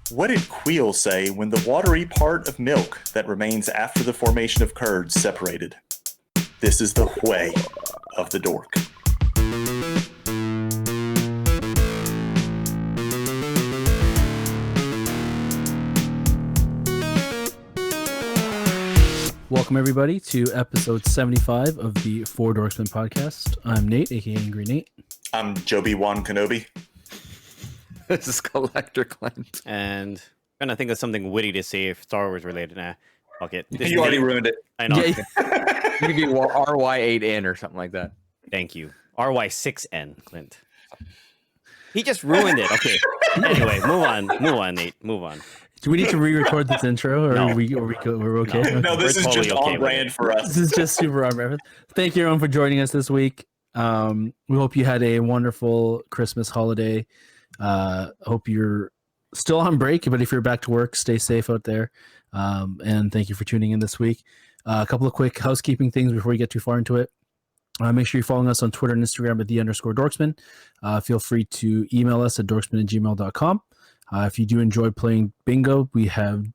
What did Queel say when the watery part of milk that remains after the formation of curds separated? This is the way of the dork. Welcome, everybody, to episode 75 of the Four Dorksmen podcast. I'm Nate, aka Angry Nate. I'm Joby Wan Kenobi. This is Collector Clint. And I'm going to think of something witty to say if Star Wars related. Nah, fuck it. You already ruined it. I know. Yeah. You could be RY8N or something like that. Thank you. RY6N, Clint. He just ruined it. Okay. Anyway, move on, Nate. Move on. Do we need to re-record this intro, or No. we're okay? No, this We're is totally just okay on with brand it. for us. This is just super on brand. Thank you, everyone, for joining us this week. We hope you had a wonderful Christmas holiday. Hope you're still on break, but if you're back to work, stay safe out there. And thank you for tuning in this week. A couple of quick housekeeping things before we get too far into it. Make sure you're following us on Twitter and Instagram at _Dorksman. Feel free to email us at dorksman@gmail.com. If you do enjoy playing bingo, we have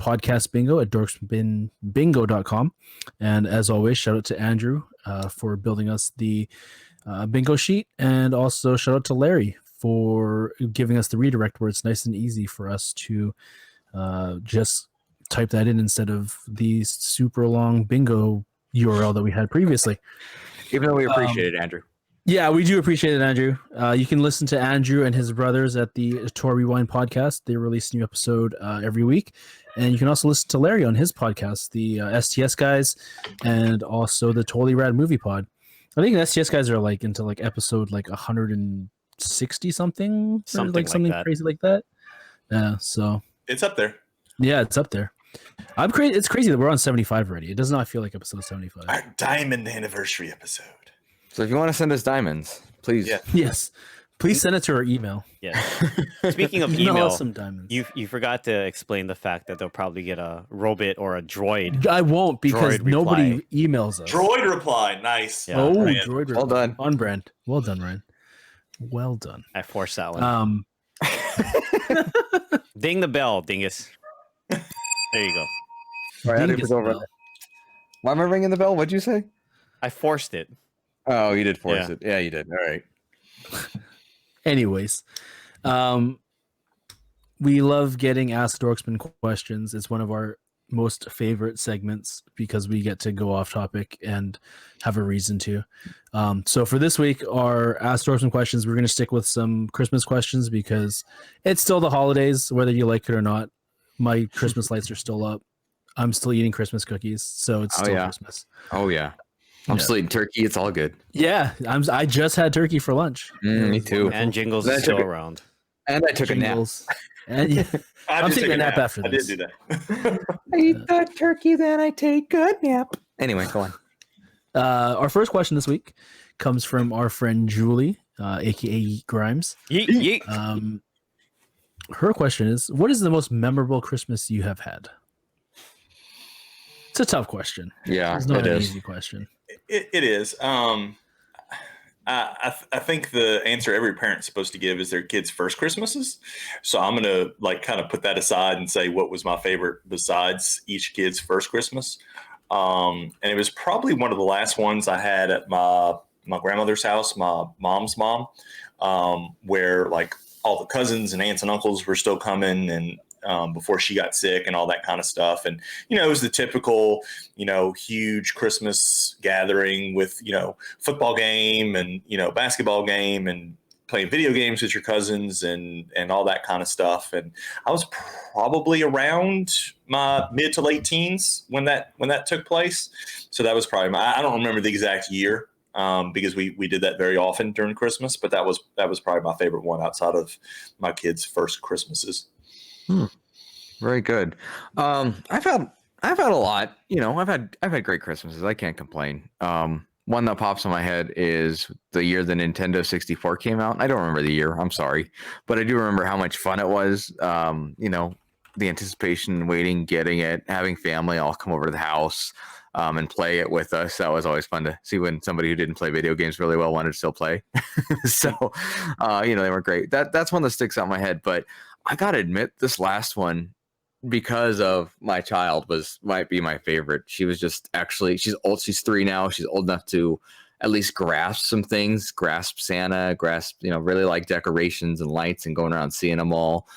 podcast bingo at dorksbinbingo.com. And as always, shout out to Andrew for building us the bingo sheet. And also shout out to Larry for giving us the redirect where it's nice and easy for us to just type that in instead of the super long bingo URL that we had previously. Even though we appreciate it, Andrew. Yeah, we do appreciate it, Andrew. You can listen to Andrew and his brothers at the Tour Rewind podcast. They release a new episode every week. And you can also listen to Larry on his podcast, the STS guys, and also the Totally Rad Movie Pod. I think the STS guys are like into like episode like 160 something, or like something that. crazy like that. Yeah, so It's up there. yeah, it's up there. I'm crazy. It's crazy that we're on 75 already. It does not feel like episode 75. Our diamond anniversary episode. So if you want to send us diamonds, please. Yeah. Yes, please send it to our email. Yeah. Speaking of Email email, us some diamonds. you forgot to explain the fact that they'll probably get a robot or a droid. I won't because Droid nobody reply. emails us. Droid reply. Nice. Yeah. Oh, Brand. droid reply. Well done. On brand. Well done, Ryan. Well done. I forced that one. Ding the bell, dingus. There you go. All right, Dingus bell. Why am I ringing the bell? What'd you say? I forced it. Oh, you did force Yeah. it. Yeah, you did. All right. Anyways, we love getting Ask Dorksman questions. It's one of our most favorite segments because we get to go off topic and have a reason to. So for this week, our Ask Dorksman questions, we're going to stick with some Christmas questions because it's still the holidays, whether you like it or not. My Christmas lights are still up. I'm still eating Christmas cookies, so it's Oh, still yeah. Christmas. Oh, yeah. I'm Yeah. still eating turkey. It's all good. Yeah, I just had turkey for lunch. Me too. And Jingles Then I is still took it. around. And I took a nap. Jingles. And yeah, I'm did taking take a nap after I did this. do that. I eat that turkey, then I take a nap. Anyway, go on. Our first question this week comes from our friend Julie, aka Grimes. Yeet, yeet. Her question is, what is the most memorable Christmas you have had? It's a tough question. Yeah, It's not it an is. easy question. It is. I think the answer every parent's supposed to give is their kids' first Christmases. So I'm gonna like kind of put that aside and say what was my favorite besides each kid's first Christmas. And it was probably one of the last ones I had at my grandmother's house, my mom's mom, where like all the cousins and aunts and uncles were still coming and before she got sick and all that kind of stuff. And, you know, it was the typical, you know, huge Christmas gathering with, you know, football game and, you know, basketball game and playing video games with your cousins and all that kind of stuff. And I was probably around my mid to late teens when that took place. So that was probably I don't remember the exact year because we did that very often during Christmas, but that was probably my favorite one outside of my kids' first Christmases. Very good. I've had a lot. You know, I've had great Christmases. I can't complain. One that pops in my head is the year the Nintendo 64 came out. I don't remember the year. I'm sorry, but I do remember how much fun it was. You know, the anticipation, waiting, getting it, having family all come over to the house and play it with us. That was always fun to see when somebody who didn't play video games really well wanted to still play. So, you know, they were great. That's one that sticks out in my head. But I gotta admit, this last one, because of my child, might be my favorite. She was just actually, she's old. She's 3 now. She's old enough to at least grasp some things, grasp Santa, really like decorations and lights and going around seeing them all,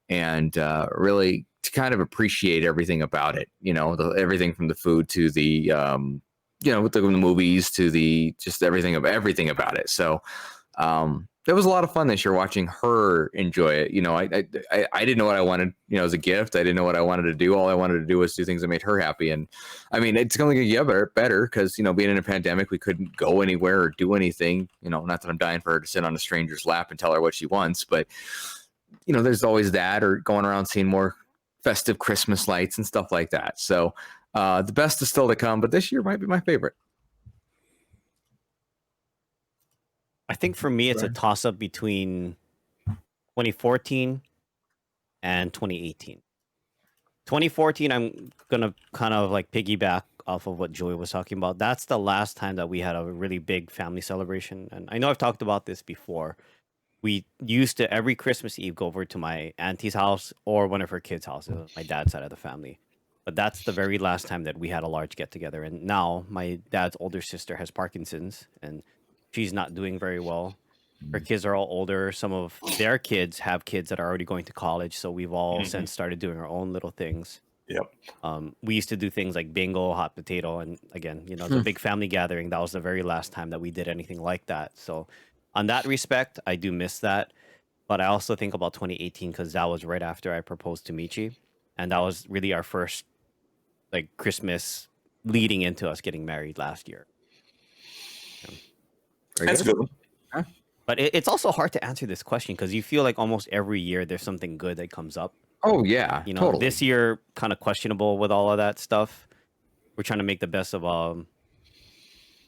and really to kind of appreciate everything about it. Everything from the food to the with the movies to the just everything about it. So it was a lot of fun this year watching her enjoy it. I didn't know what I wanted, as a gift. I didn't know what I wanted to do. All I wanted to do was do things that made her happy. And I mean, it's going to get better because, being in a pandemic, we couldn't go anywhere or do anything, not that I'm dying for her to sit on a stranger's lap and tell her what she wants, but there's always that, or going around seeing more festive Christmas lights and stuff like that. So the best is still to come, but this year might be my favorite. I think for me, it's a toss-up between 2014 and 2018. 2014, I'm going to kind of like piggyback off of what Joey was talking about. That's the last time that we had a really big family celebration. And I know I've talked about this before. We used to, every Christmas Eve, go over to my auntie's house or one of her kids' houses, my dad's side of the family. But that's the very last time that we had a large get-together. And now my dad's older sister has Parkinson's, and she's not doing very well. Her kids are all older. Some of their kids have kids that are already going to college. So we've all since started doing our own little things. Yep. We used to do things like bingo, hot potato. And again, the big family gathering, that was the very last time that we did anything like that. So on that respect, I do miss that. But I also think about 2018 because that was right after I proposed to Michi. And that was really our first Christmas leading into us getting married last year. That's good. Huh? But it's also hard to answer this question because you feel like almost every year there's something good that comes up. Oh yeah, totally. This year kind of questionable with all of that stuff. We're trying to make the best of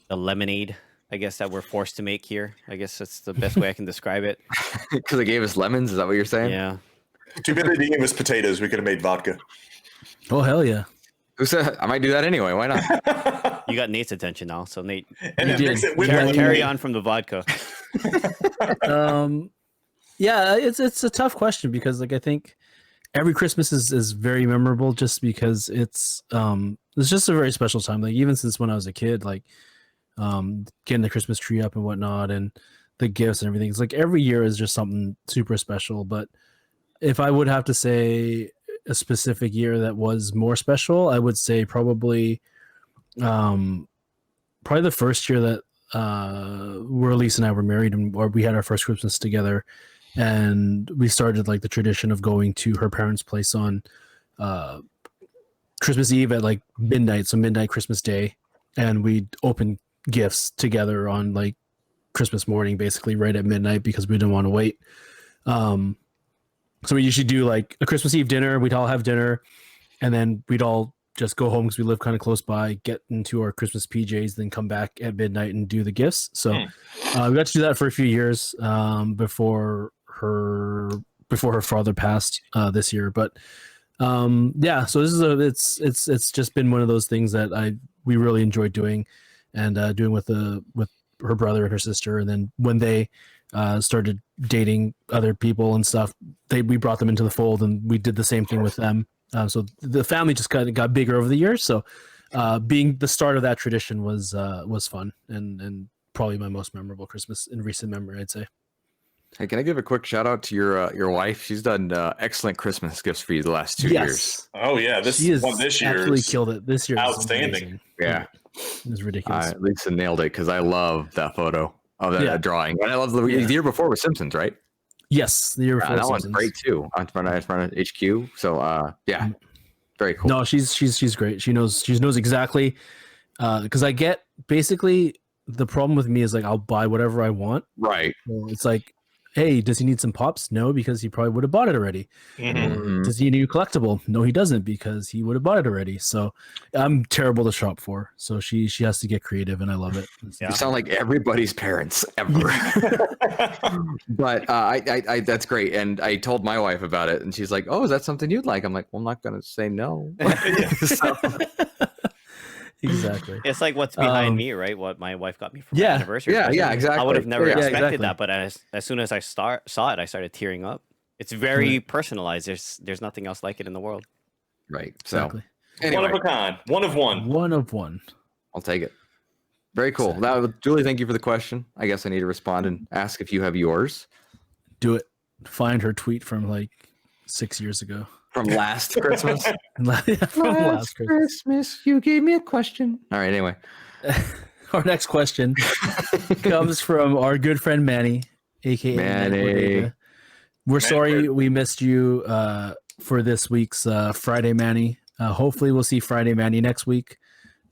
the lemonade, I guess, that we're forced to make here. I guess that's the best way I can describe it. Because they gave us lemons, is that what you're saying? Yeah. Too bad they didn't give us potatoes. We could have made vodka. Oh hell yeah! Who said I might do that anyway? Why not? You got Nate's attention now, so Nate, And then mix it with carry on from the vodka. Yeah, it's a tough question because I think every Christmas is very memorable just because it's just a very special time. Even since when I was a kid, getting the Christmas tree up and whatnot and the gifts and everything. It's every year is just something super special. But if I would have to say a specific year that was more special, I would say probably the first year that Elise and I were married or we had our first Christmas together, and we started the tradition of going to her parents' place on Christmas Eve at midnight, so midnight Christmas Day, and we'd open gifts together on Christmas morning, basically right at midnight because we didn't want to wait. So we usually do a Christmas Eve dinner. We'd all have dinner, and then we'd all just go home because we live kind of close by, get into our Christmas PJs, then come back at midnight and do the gifts. So we got to do that for a few years before her father passed this year. But yeah, so this is it's just been one of those things that we really enjoyed doing, and doing with her brother and her sister. And then when they started dating other people and stuff, we brought them into the fold, and we did the same thing with them. So the family just kind of got bigger over the years. So being the start of that tradition was fun and probably my most memorable Christmas in recent memory, I'd say. Hey, can I give a quick shout out to your wife? She's done excellent Christmas gifts for you the last 2 years. Oh yeah, this year absolutely killed it. This year outstanding. Yeah, it was ridiculous. Lisa nailed it because I love that photo of that drawing, and I love the year before with Simpsons, right? Yes, the year before. That one's great too. On front of HQ. So yeah, very cool. No, she's great. She knows exactly because I get basically the problem with me is I'll buy whatever I want. Right. So it's hey, does he need some pops? No, because he probably would have bought it already. Mm-hmm. Does he need a collectible? No, he doesn't, because he would have bought it already. So I'm terrible to shop for. So she has to get creative, and I love it. Yeah. You sound like everybody's parents ever. But I that's great. And I told my wife about it, and she's like, "Oh, is that something you'd like?" I'm like, "Well, I'm not going to say no." So. Exactly. It's like what's behind me, right? What my wife got me for my anniversary. Yeah, exactly. I would have never expected exactly. that, but as soon as I saw it, I started tearing up. It's very personalized. There's nothing else like it in the world. Right. So Exactly. anyway, One of a kind. One of one. One of one. I'll take it. Very cool. Julie, thank you for the question. I guess I need to respond and ask if you have yours Do it. Find her tweet from like 6 years ago. from last Christmas. From last Christmas. You gave me a question. All right. Anyway, Our next question comes from our good friend Manny, aka Manny. Bodega. We're sorry we missed you for this week's Friday Manny. Hopefully we'll see Friday Manny next week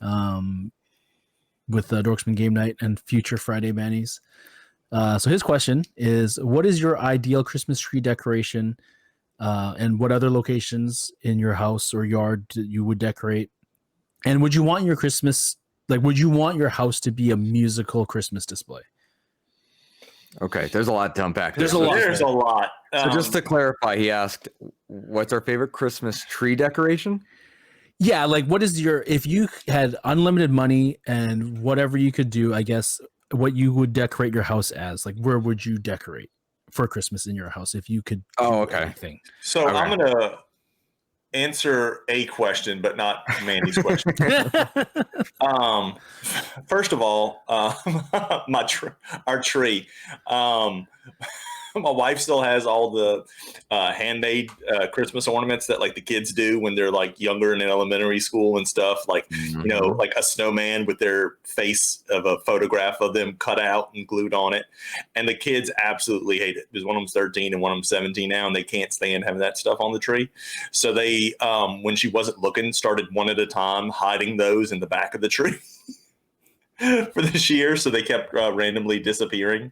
with Dorksman Game Night and future Friday Mannies. So his question is, what is your ideal Christmas tree decoration and what other locations in your house or yard you would decorate? And would you want your house to be a musical Christmas display? okay. There's a lot to unpack. There's there. a lot. There's a lot. So just to clarify, he asked, what's our favorite Christmas tree decoration? Yeah, like what is if you had unlimited money and whatever you could do, I guess, what you would decorate your house as? Like where would you decorate for Christmas in your house if you could do anything? So Okay. I'm going to answer a question, but not Mandy's question. First of all, our tree. My wife still has all the handmade Christmas ornaments that like the kids do when they're like younger and in elementary school and stuff. Like, you know, like a snowman with their face of a photograph of them cut out and glued on it. And the kids absolutely hate it because one of them's 13 and one of them's 17 now, and they can't stand having that stuff on the tree. So they, when she wasn't looking, started one at a time hiding those in the back of the tree. For this year, so they kept randomly disappearing.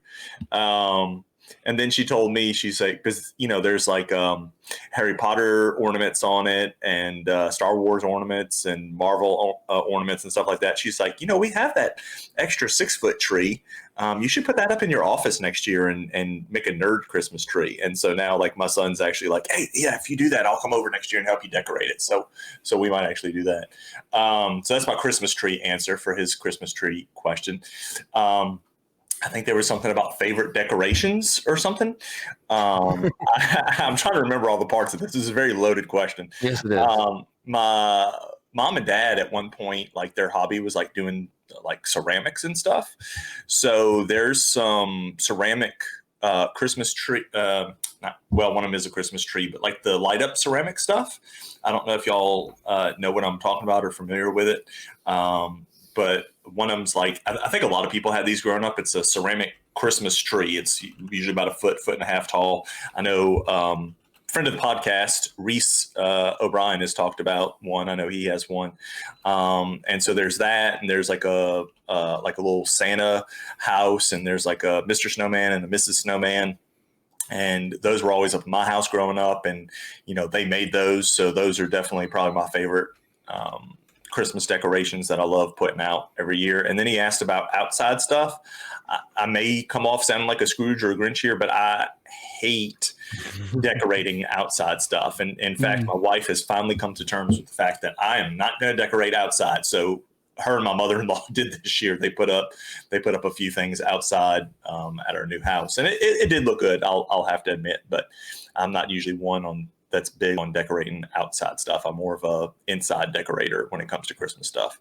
And then she told me, she's like, because, you know, there's like Harry Potter ornaments on it and Star Wars ornaments and Marvel ornaments and stuff like that. She's like, you know, we have that extra 6-foot tree. You should put that up in your office next year and make a nerd Christmas tree. And so now like my son's actually like, hey, yeah, if you do that, I'll come over next year and help you decorate it. So we might actually do that. So that's my Christmas tree answer for his Christmas tree question. I think there was something about favorite decorations or something. I'm trying to remember all the parts of this. This is a very loaded question. Yes, it is. My mom and dad at one point, like their hobby was like doing like ceramics and stuff. So there's some ceramic Christmas tree. One of them is a Christmas tree, but like the light up ceramic stuff. I don't know if y'all know what I'm talking about or familiar with it. But one of them's like, I think a lot of people had these growing up. It's a ceramic Christmas tree. It's usually about a foot and a half tall. I know friend of the podcast, Reese O'Brien, has talked about one. I know he has one. And so there's that, and there's like a little Santa house, and there's like a Mr. Snowman and a Mrs. Snowman. And those were always up in my house growing up, and you know they made those, so those are definitely probably my favorite Christmas decorations that I love putting out every year. And then he asked about outside stuff. I may come off sounding like a Scrooge or a Grinch here, but I hate decorating outside stuff. And in fact, my wife has finally come to terms with the fact that I am not going to decorate outside. So her and my mother-in-law did this year. They put up a few things outside at our new house, and it did look good. I'll have to admit, but I'm not usually one that's big on decorating outside stuff. I'm more of a inside decorator when it comes to Christmas stuff.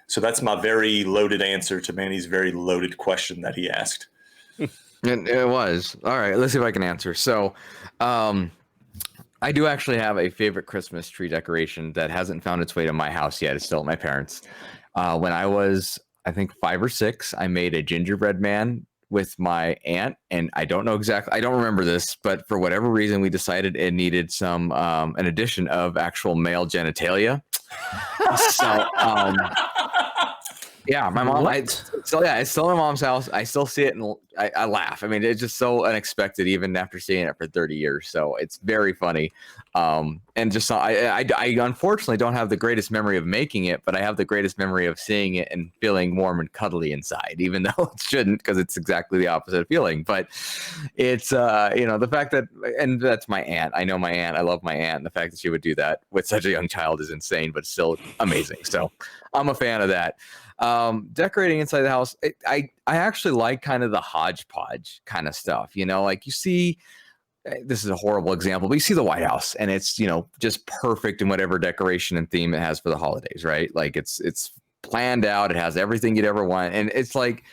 So that's my very loaded answer to Manny's very loaded question that he asked. It was. All right, let's see if I can answer. So I do actually have a favorite Christmas tree decoration that hasn't found its way to my house yet. It's still at my parents'. When I was, I think, 5 or 6, I made a gingerbread man with my aunt, and I don't remember this, but for whatever reason, we decided it needed some an addition of actual male genitalia. So yeah, my mom. It's still in my mom's house. I still see it, and I laugh. I mean, it's just so unexpected, even after seeing it for 30 years. So it's very funny. And just I unfortunately don't have the greatest memory of making it, but I have the greatest memory of seeing it and feeling warm and cuddly inside, even though it shouldn't, because it's exactly the opposite feeling. But it's the fact that, and that's my aunt. I know my aunt. I love my aunt. And the fact that she would do that with such a young child is insane, but still amazing. So I'm a fan of that. Decorating inside the house, I actually like kind of the hodgepodge kind of stuff, like you see this is a horrible example, but you see the White House and it's, just perfect in whatever decoration and theme it has for the holidays, right? Like it's planned out. It has everything you'd ever want. And it's like,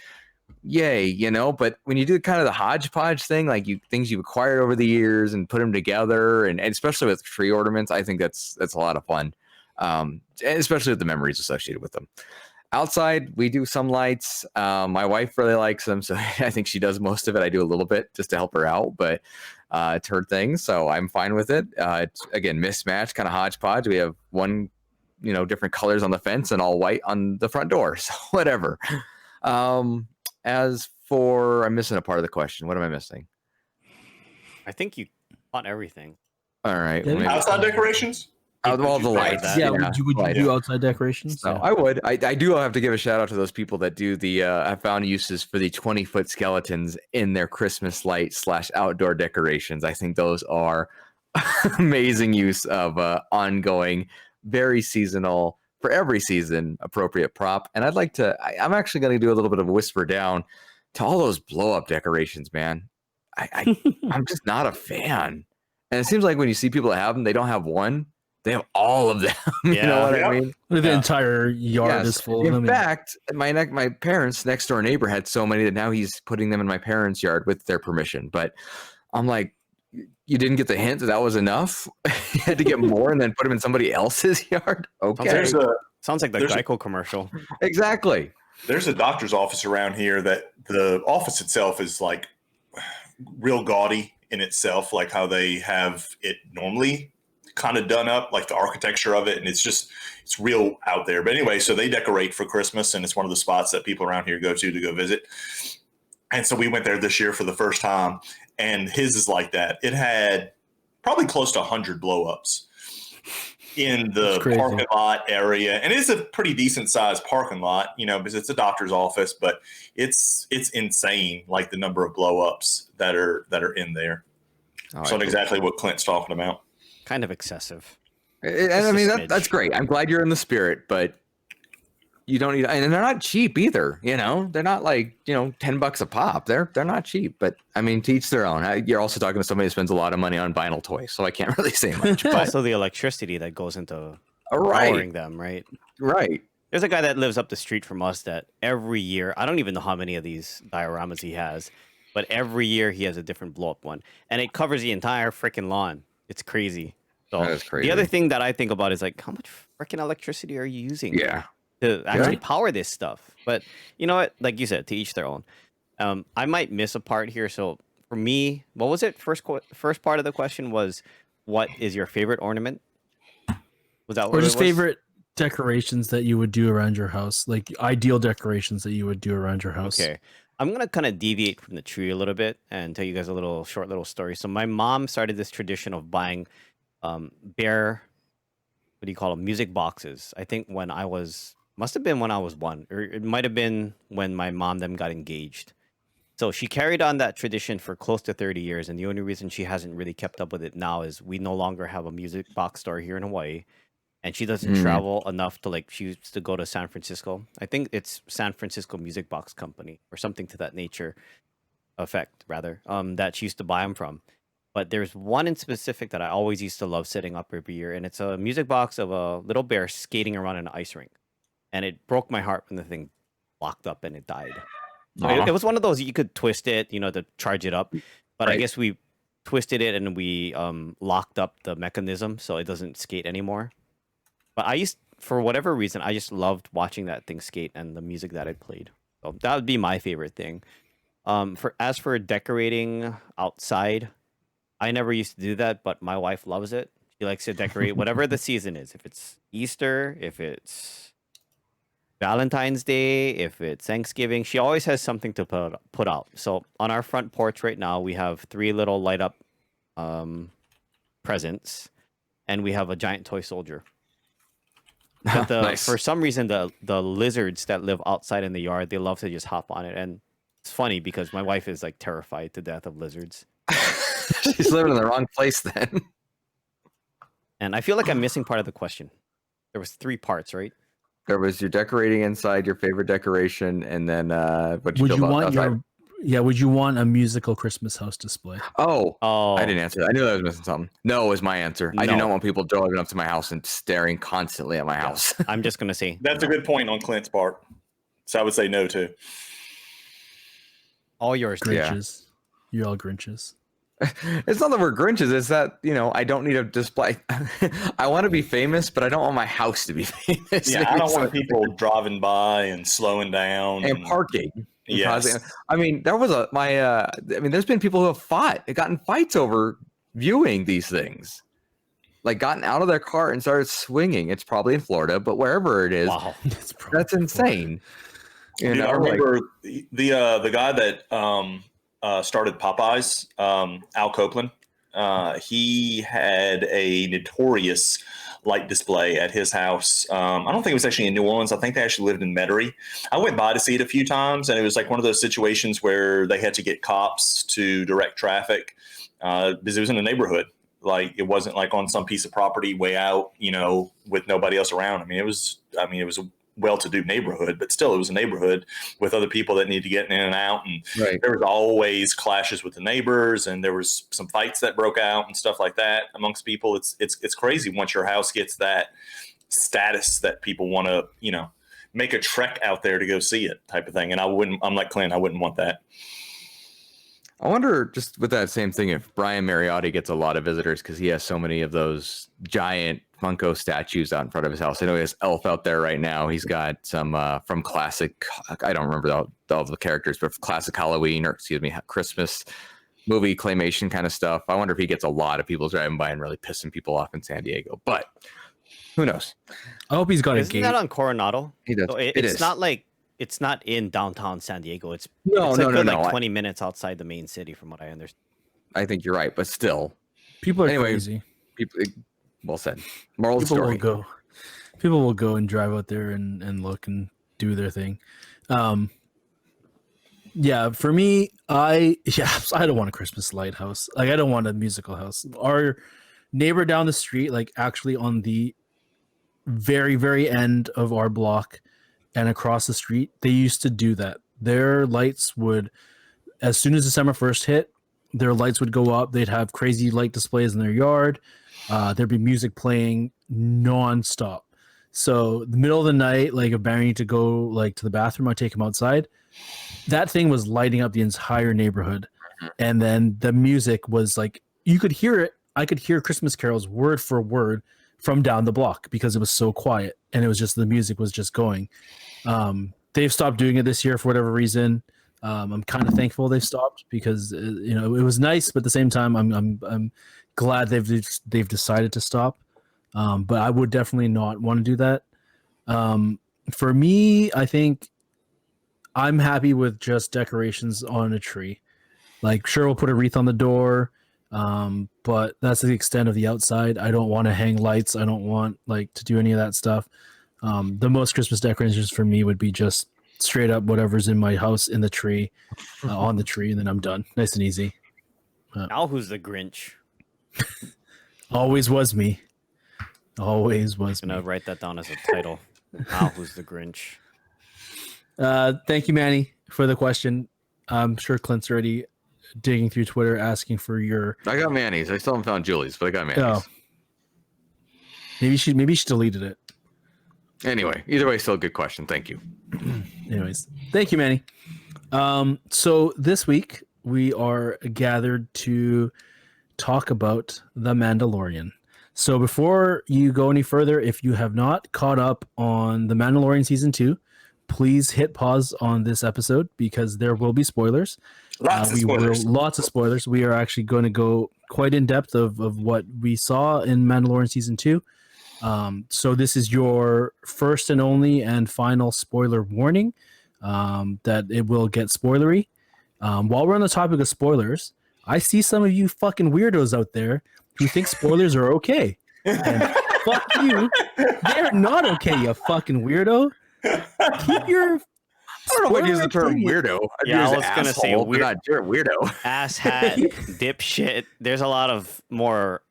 yay, but when you do kind of the hodgepodge thing, like things you've acquired over the years and put them together, and especially with tree ornaments, I think that's a lot of fun. And especially with the memories associated with them. Outside, we do some lights. My wife really likes them, so I think she does most of it. I do a little bit just to help her out, but it's her thing, so I'm fine with it. It's, again, mismatched, kind of hodgepodge. We have one, different colors on the fence and all white on the front door, so whatever. As for, I'm missing a part of the question. What am I missing? I think you caught everything. All right. Yeah, Well, Outside decorations? all the lights. that? Yeah, would you lights. do outside decorations? So Yeah. I would. I do have to give a shout out to those people that do the. I found uses for the 20-foot skeletons in their Christmas light / outdoor decorations. I think those are amazing use of ongoing, very seasonal, for every season appropriate prop. And I'd like to. I'm actually going to do a little bit of a whisper down to all those blow up decorations, man. I'm just not a fan. And it seems like when you see people that have them, they don't have one. They have all of them. You know what I mean? The entire yard is full of them. In fact, my parents' next door neighbor had so many that now he's putting them in my parents' yard with their permission. But I'm like, you didn't get the hint that was enough? You had to get more and then put them in somebody else's yard? Okay. Sounds like the Geico commercial. Exactly. There's a doctor's office around here that the office itself is like real gaudy in itself, like how they have it normally kind of done up, like the architecture of it, and it's real out there. But anyway, so they decorate for Christmas, and it's one of the spots that people around here go to go visit. And so we went there this year for the first time, and his is like that. It had probably close to 100 blow-ups in the parking lot area, and it's a pretty decent sized parking lot, because it's a doctor's office, but it's insane, like the number of blow-ups that are in there. It's not exactly what Clint's talking about. Kind of excessive. And I mean, that's great. I'm glad you're in the spirit, but you don't need, and they're not cheap either. They're not like, $10 a pop. They're not cheap, but I mean, to each their own. You're also talking to somebody who spends a lot of money on vinyl toys, so I can't really say much. But also the electricity that goes into powering them, right? Right. There's a guy that lives up the street from us that every year, I don't even know how many of these dioramas he has, but every year he has a different blow up one, and it covers the entire freaking lawn. It's crazy. So that is crazy. The other thing that I think about is like, how much freaking electricity are you using? Yeah. To actually power this stuff. But you know what? Like you said, to each their own. I might miss a part here. So for me, what was it? First part of the question was, what is your favorite ornament? Was that what or just it was? favorite decorations that you would do around your house, like ideal decorations that you would do around your house? Okay. I'm going to kind of deviate from the tree a little bit and tell you guys a short little story. So my mom started this tradition of buying bare, what do you call them, music boxes. I think must have been when I was one, or it might have been when my mom them got engaged. So she carried on that tradition for close to 30 years. And the only reason she hasn't really kept up with it now is we no longer have a music box store here in Hawaii. And she doesn't travel enough to she used to go to San Francisco. I think it's San Francisco Music Box Company or something to that nature effect, rather, that she used to buy them from. But there's one in specific that I always used to love setting up every year. And it's a music box of a little bear skating around in an ice rink. And it broke my heart when the thing locked up and it died. So it was one of those, you could twist it, to charge it up. But I guess we twisted it and we locked up the mechanism so it doesn't skate anymore. But for whatever reason, I just loved watching that thing skate and the music that it played. So that would be my favorite thing. As for decorating outside, I never used to do that, but my wife loves it. She likes to decorate whatever the season is. If it's Easter, if it's Valentine's Day, if it's Thanksgiving, she always has something to put out. So on our front porch right now, we have 3 little light up presents, and we have a giant toy soldier. But Nice. For some reason, the lizards that live outside in the yard, they love to just hop on it. And it's funny because my wife is terrified to death of lizards. She's living in the wrong place then. And I feel like I'm missing part of the question. There was 3 parts, right? There was your decorating inside, your favorite decoration, and then what Would feel you about want outside? Yeah, would you want a musical Christmas house display? Oh, Oh, I didn't answer that. I knew I was missing something. No is my answer. I do No. not want people driving up to my house and staring constantly at my house. I'm just gonna say That's a no. good point on Clint's part. So I would say no too. All yours. dude. Yeah. Grinches. You're all Grinches. It's not that we're Grinches. It's that, I don't need a display. I want to be famous, but I don't want my house to be famous. Yeah, I don't want people driving by and slowing down And parking. Yes. I mean, there's been people who have gotten fights over viewing these things. Like gotten out of their car and started swinging. It's probably in Florida, but wherever it is, Wow. that's insane. Dude, I remember the guy that started Popeyes, Al Copeland. He had a notorious light display at his house. I don't think it was actually in New Orleans. I think they actually lived in Metairie. I went by to see it a few times, and it was like one of those situations where they had to get cops to direct traffic because it was in a neighborhood. Like it wasn't like on some piece of property way out, with nobody else around. I mean, it was a well-to-do neighborhood, but still it was a neighborhood with other people that need to get in and out. And there was always clashes with the neighbors, and there was some fights that broke out and stuff like that amongst people. It's crazy once your house gets that status that people want to, make a trek out there to go see it type of thing. And I'm like Clint, I wouldn't want that. I wonder, just with that same thing, if Brian Mariotti gets a lot of visitors because he has so many of those giant Funko statues out in front of his house. I know he has Elf out there right now. He's got some from classic, I don't remember all the characters, but classic Halloween Christmas movie claymation kind of stuff. I wonder if he gets a lot of people driving by and really pissing people off in San Diego. But who knows? I hope he's got a Isn't gate. that on Coronado? He does. So It's not like it's not in downtown San Diego. It's No, it's no, a no, good, no. like 20 minutes outside the main city, from what I understand. I think you're right, but still, People are Anyway, crazy. people. Well said. Moral of the People story. will go. People will go and drive out there and look and do their thing. Yeah, for me, I don't want a Christmas lighthouse. Like, I don't want a musical house. Our neighbor down the street, like actually on the very, very end of our block and across the street, they used to do that. Their lights would, as soon as December 1st hit, their lights would go up. They'd have crazy light displays in their yard. There'd be music playing nonstop. So the middle of the night, like if Barry needed to go like to the bathroom, I'd take him outside. That thing was lighting up the entire neighborhood. And then the music was like, you could hear it. I could hear Christmas carols word for word from down the block because it was so quiet. And it was just, the music was just going. They've stopped doing it this year for whatever reason. I'm kind of thankful they've stopped because it was nice, but at the same time, I'm glad they've decided to stop. But I would definitely not want to do that. For me, I think I'm happy with just decorations on a tree. Like, sure, we'll put a wreath on the door, but that's the extent of the outside. I don't want to hang lights. I don't want to do any of that stuff. The most Christmas decorations for me would be just straight up whatever's in my house in the tree, on the tree, and then I'm done. Nice and easy. Now who's the Grinch? Always was me. Always was I'm me. gonna write that down as a title. Now who's the Grinch? Thank you, Manny, for the question. I'm sure Clint's already digging through Twitter asking for your. I got Manny's. I still haven't found Julie's, but I got Manny's. Oh. Maybe she deleted it. Anyway, either way, still a good question. Thank you. Anyways, thank you, Manny. So this week we are gathered to talk about The Mandalorian. So before you go any further, if you have not caught up on The Mandalorian Season 2, please hit pause on this episode because there will be spoilers. Lots of spoilers. We are actually going to go quite in depth of what we saw in Mandalorian Season 2. So this is your first and only and final spoiler warning that it will get spoilery. While we're on the topic of spoilers, I see some of you fucking weirdos out there who think spoilers are okay. And fuck you. They're not okay, you fucking weirdo. Keep your... I don't know if I use the term weirdo. Yeah, I was gonna say weird. Not you're a weirdo. Asshat, dipshit. There's a lot of more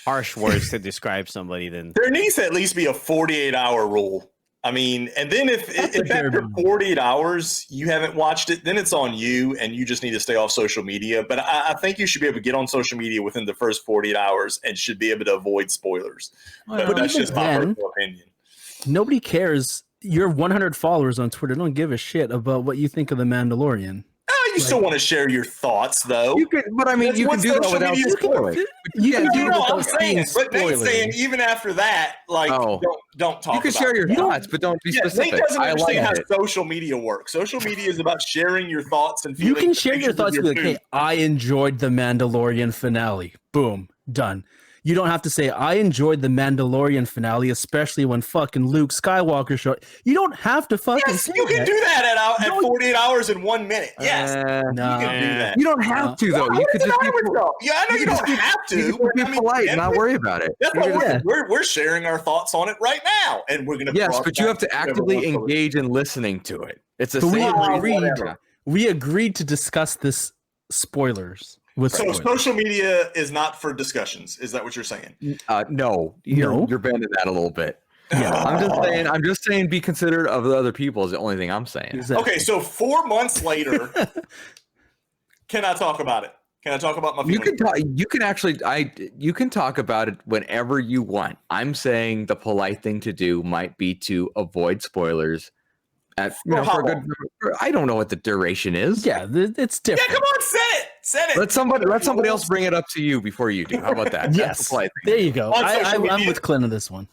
harsh words to describe somebody than There needs to at least be a 48-hour rule I mean, and then if bare after minimum. 48 hours you haven't watched it, then it's on you, and you just need to stay off social media. But I think you should be able to get on social media within the first 48 hours and should be able to avoid spoilers. But Well, that's even just my then- personal opinion. Nobody cares. Your 100 followers on Twitter don't give a shit about what you think of the Mandalorian. You still want to share your thoughts, though. You could, but I mean, That's you what can do that social without media is spoiling. You can do it No, without I'm saying, being but Nate's spoilery. saying even after that, like, Oh. don't talk. You can about share your it. thoughts, but don't be Yeah, specific. Nate doesn't I understand like how it. social media works. Social media is about sharing your thoughts and You feelings. can and share your pictures of thoughts and be like, food. hey, I enjoyed the Mandalorian finale. Boom, done. You don't have to say, I enjoyed the Mandalorian finale, especially when fucking Luke Skywalker showed. You don't have to fucking Yes, say you can that. do that at No, 48 hours and 1 minute. Yes, Nah. you can do that. You don't have to though. You What could is the just be, matter with y'all? Yeah, I know you don't have you to. could just be but I mean, polite and not yeah, worry about it. That's You what could just- we're sharing our thoughts on it right now, and we're gonna. Yes, but you have to broadcast actively everyone for it. engage in listening to it. It's the But we same agreed. reason. We agreed to discuss this spoilers with So spoilers. social media is not for discussions. Is that what you're saying? No, No. you're bending that a little bit. Yeah. I'm just saying be considerate of the other people is the only thing I'm saying. Exactly. Okay, so 4 months later, can I talk about it? Can I talk about my You feelings? can talk, you can actually you can talk about it whenever you want. I'm saying the polite thing to do might be to avoid spoilers at For how for a good I don't know what the duration is. Yeah, it's Yeah, different. come on, said it. Said it. Let somebody else bring it up to you before you do. How about that? That's the Yes, polite thing. there you go. On social I'm media? with Clint on this one.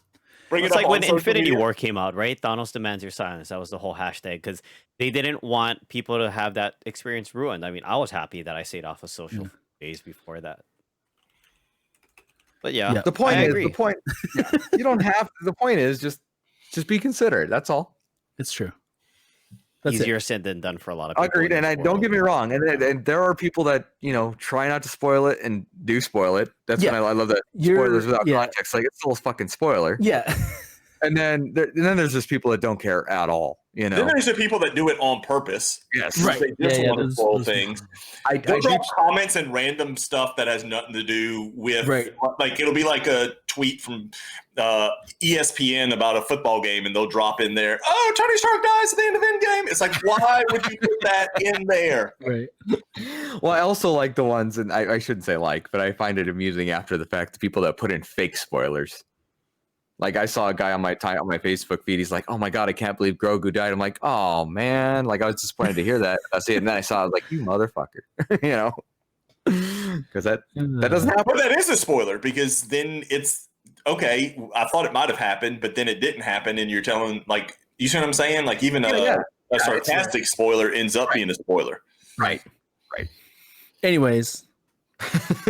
Bring It's it up like when on social Infinity media. War came out, right? Thanos demands your silence. That was the whole hashtag because they didn't want people to have that experience ruined. I mean, I was happy that I stayed off of social days before that. But yeah, Yeah. The point I is agree. the point you don't have the point is just be considerate. That's all. It's true. That's Easier it. said than done for a lot of people. Agreed. in And this I don't world. get me wrong. And there are people that, try not to spoil it and do spoil it. That's Yeah. when I love that spoilers without context. Like it's still a fucking spoiler. Yeah. And then there's just people that don't care at all. Then there's the people that do it on purpose. Yes. Right. They just Yeah, want to those- spoil those things. I They'll do drop comments and random stuff that has nothing to do with, Right. like it'll be like a tweet from ESPN about a football game, and they'll drop in there, "Oh, Tony Stark dies at the end of Endgame." It's like, why would you put that in there? Right. Well, I also like the ones, and I shouldn't say like, but I find it amusing after the fact, the people that put in fake spoilers. Like I saw a guy on my Facebook feed. He's like, "Oh my god, I can't believe Grogu died." I'm like, "Oh man!" Like I was disappointed to hear that. I see it, and then I saw, I was like, "You motherfucker," because that doesn't happen. But that is a spoiler because then it's okay. I thought it might have happened, but then it didn't happen, and you're telling, like, you see what I'm saying? Like even a sarcastic spoiler ends up being a spoiler. Right. Anyways.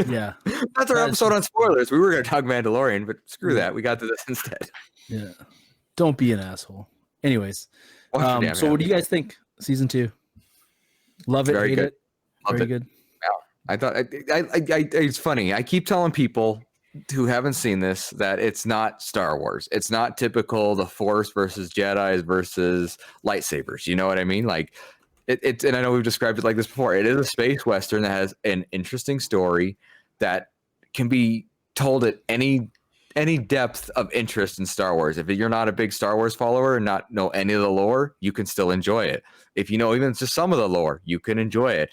Yeah. That's our episode on spoilers. We were going to talk Mandalorian, but screw that. We got to this instead. Yeah. Don't be an asshole. Anyways. Watch your damn So what do hand. you guys think? Season 2. Love it, Very hate good. it. Loved Very it. good. I thought it's funny. I keep telling people who haven't seen this that it's not Star Wars. It's not typical the Force versus Jedi's versus lightsabers. You know what I mean? Like it's and I know we've described it like this before. It is a space western that has an interesting story that can be told at any depth of interest in Star Wars. If you're not a big Star Wars follower and not know any of the lore, you can still enjoy it. If you know even just some of the lore, you can enjoy it.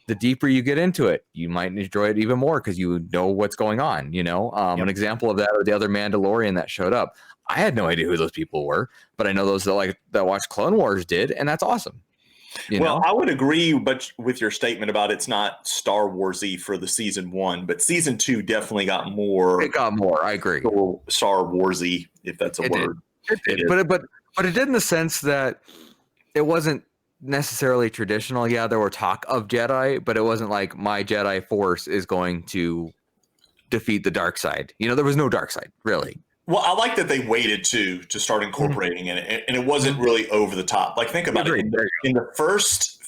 The deeper you get into it, you might enjoy it even more because you know what's going on. An example of that are the other Mandalorian that showed up. I had no idea who those people were, but I know those that watched Clone Wars did, and that's awesome. Well, I would agree, but with your statement about it's not Star Wars-y for the season 1, but season 2 definitely got more. It got more. I agree. Star Wars-y, if that's a It did. word. It did. But it did in the sense that it wasn't necessarily traditional. Yeah, there were talk of Jedi, but it wasn't like my Jedi Force is going to defeat the dark side. There was no dark side, really. Well, I like that they waited to start incorporating it, and it wasn't really over the top. Like, think about it. In the first,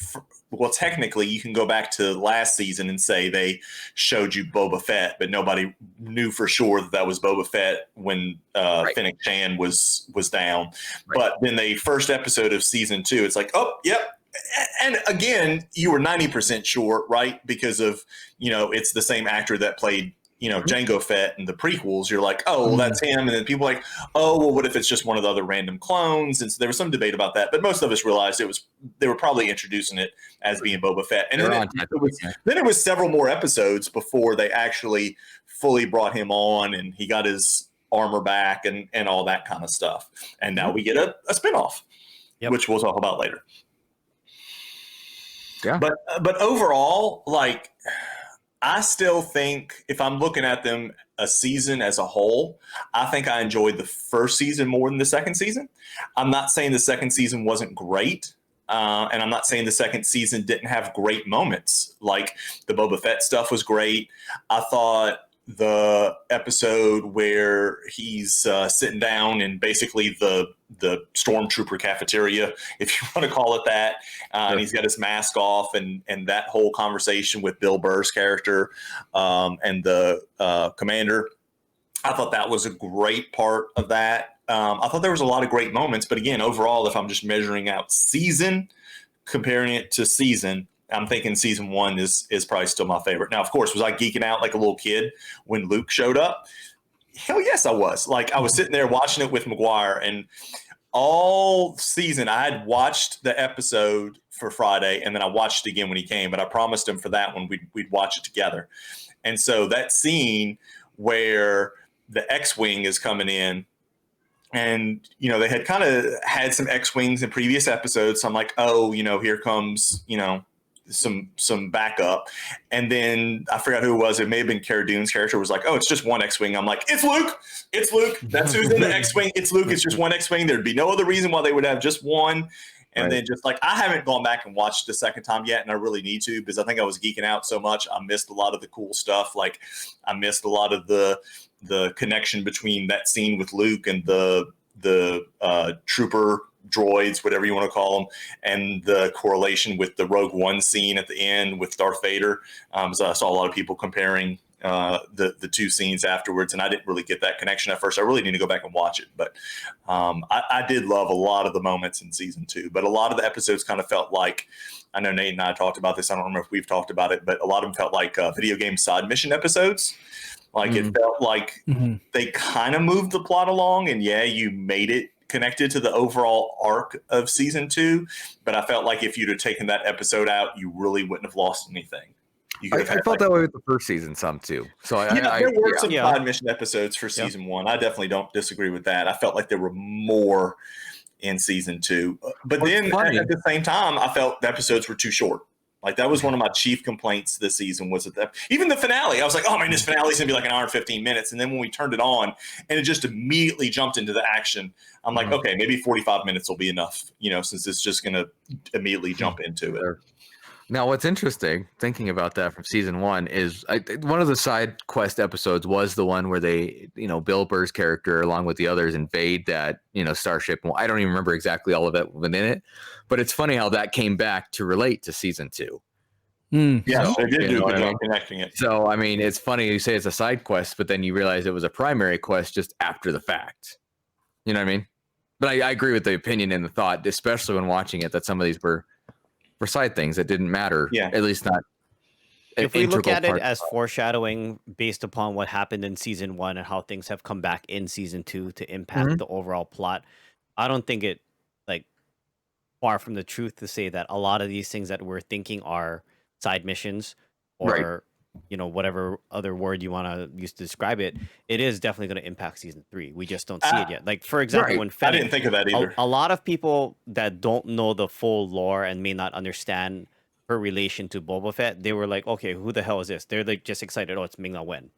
well, technically, you can go back to last season and say they showed you Boba Fett, but nobody knew for sure that was Boba Fett when Fennec Shan was down. Right. But then the first episode of season 2, it's like, oh, yep. And again, you were 90% sure, right? Because of, it's the same actor that played Jango Fett and the prequels, you're like, oh, well, that's him. And then people are like, oh, well, what if it's just one of the other random clones? And so there was some debate about that, but most of us realized they were probably introducing it as being Boba Fett. And then it was several more episodes before they actually fully brought him on and he got his armor back and all that kind of stuff. And now we get a spinoff, which we'll talk about later. Yeah. But overall, like, I still think if I'm looking at them a season as a whole, I think I enjoyed the first season more than the second season. I'm not saying the second season wasn't great. And I'm not saying the second season didn't have great moments. Like the Boba Fett stuff was great. I thought the episode where he's sitting down in basically the stormtrooper cafeteria, if you want to call it that, and he's got his mask off, and that whole conversation with Bill Burr's character and the commander, I thought that was a great part of that. I thought there was a lot of great moments, but again, overall, if I'm just measuring out season, comparing it to season, I'm thinking season 1 is probably still my favorite. Now, of course, was I geeking out like a little kid when Luke showed up? Hell yes, I was. Like, I was sitting there watching it with McGuire, and all season I had watched the episode for Friday, and then I watched it again when he came, but I promised him for that one we'd watch it together. And so that scene where the X-Wing is coming in, and, they had kind of had some X-Wings in previous episodes. So I'm like, oh, here comes, some backup. And then I forgot who it was. It may have been Cara Dune's character was like, oh, it's just one X-Wing. I'm like, it's Luke. That's who's in the X-Wing. It's Luke. It's just one X-Wing. There'd be no other reason why they would have just one. And then just like, I haven't gone back and watched the second time yet, and I really need to, because I think I was geeking out so much. I missed a lot of the cool stuff. Like, I missed a lot of the connection between that scene with Luke and the trooper droids, whatever you want to call them, and the correlation with the Rogue One scene at the end with Darth Vader. So I saw a lot of people comparing the two scenes afterwards, and I didn't really get that connection at first. I really need to go back and watch it, but I did love a lot of the moments in season 2, but a lot of the episodes kind of felt like, I know Nate and I talked about this, I don't remember if we've talked about it, but a lot of them felt like video game side mission episodes. Like it felt like they kind of moved the plot along, and you made it connected to the overall arc of season 2, but I felt like if you'd have taken that episode out, you really wouldn't have lost anything. I felt that way with the first season some too. So there were some side mission episodes for season 1. I definitely don't disagree with that. I felt like there were more in season 2, but then at the same time, I felt the episodes were too short. Like, that was one of my chief complaints this season, was that even the finale, I was like, oh man, this finale is going to be like an hour and 15 minutes. And then when we turned it on and it just immediately jumped into the action, I'm like, okay, maybe 45 minutes will be enough, since it's just going to immediately jump into it. Now, what's interesting, thinking about that from season 1, is one of the side quest episodes was the one where they, Bill Burr's character, along with the others, invade that, starship. Well, I don't even remember exactly all of it within it, but it's funny how that came back to relate to season 2. Yeah, so, they did do a good job connecting it. So, I mean, it's funny you say it's a side quest, but then you realize it was a primary quest just after the fact. You know what I mean? But I agree with the opinion and the thought, especially when watching it, that some of these were side things that didn't matter. At least not. If we look at it as foreshadowing based upon what happened in season 1 and how things have come back in season 2 to impact the overall plot, I don't think it far from the truth to say that a lot of these things that we're thinking are side missions or whatever other word you want to use to describe it, it is definitely going to impact season 3. We just don't see it yet. Like, for example, when I didn't think of that either. A lot of people that don't know the full lore and may not understand her relation to Boba Fett, they were like, okay, who the hell is this? They're like just excited, oh, it's Ming-Na Wen,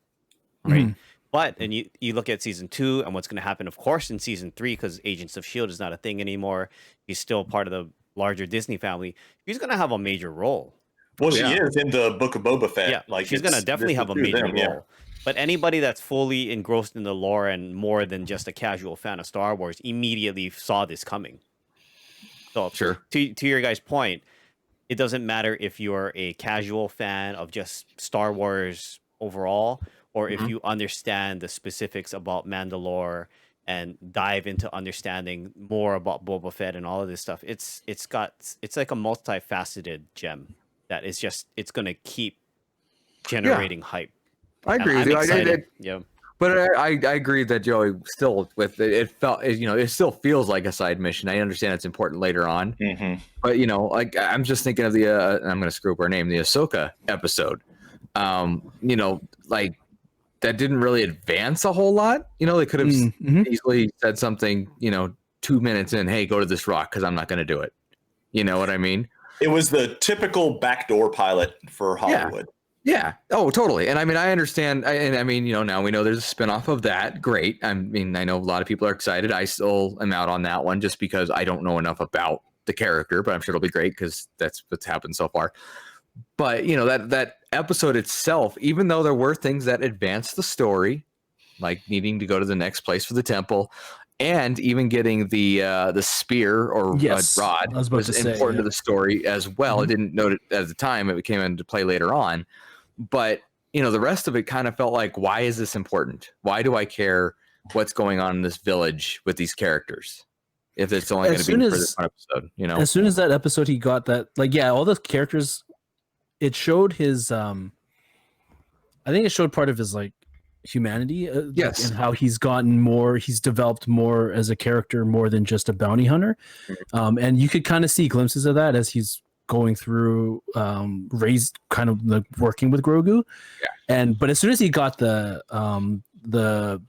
right? But and you look at season 2 and what's going to happen, of course, in season 3, because Agents of S.H.I.E.L.D. is not a thing anymore. He's still part of the larger Disney family. He's going to have a major role. Well, she is in the Book of Boba Fett. Yeah, like, she's going to definitely have a major role. Yeah. But anybody that's fully engrossed in the lore and more than just a casual fan of Star Wars immediately saw this coming. So sure. To your guys' point, it doesn't matter if you're a casual fan of just Star Wars overall, or if you understand the specifics about Mandalore and dive into understanding more about Boba Fett and all of this stuff. It's like a multifaceted gem that is just, it's going to keep generating hype. I agree I'm with you. excited. Yeah. But I agree that Joey still with it felt, it still feels like a side mission. I understand it's important later on, but like I'm just thinking of the I'm going to screw up her name, the Ahsoka episode. Like that didn't really advance a whole lot. They could have easily said something, 2 minutes in, hey, go to this rock because I'm not going to do it. You know what I mean? It was the typical backdoor pilot for Hollywood. Yeah. Oh, totally. And I mean, I understand. Now we know there's a spinoff of that. Great. I mean, I know a lot of people are excited. I still am out on that one just because I don't know enough about the character, but I'm sure it'll be great because that's what's happened so far. But that episode itself, even though there were things that advanced the story, like needing to go to the next place for the temple, and even getting the spear or rod was important to the story as well. I didn't know it at the time; it came into play later on. But the rest of it kind of felt like, why is this important? Why do I care what's going on in this village with these characters? If it's only going to be for this one episode, As soon as that episode, he got that, all the characters. It showed his I think it showed part of his humanity, yes, and how he's developed more as a character, more than just a bounty hunter. And you could kind of see glimpses of that as he's going through raised kind of working with Grogu. But as soon as he got the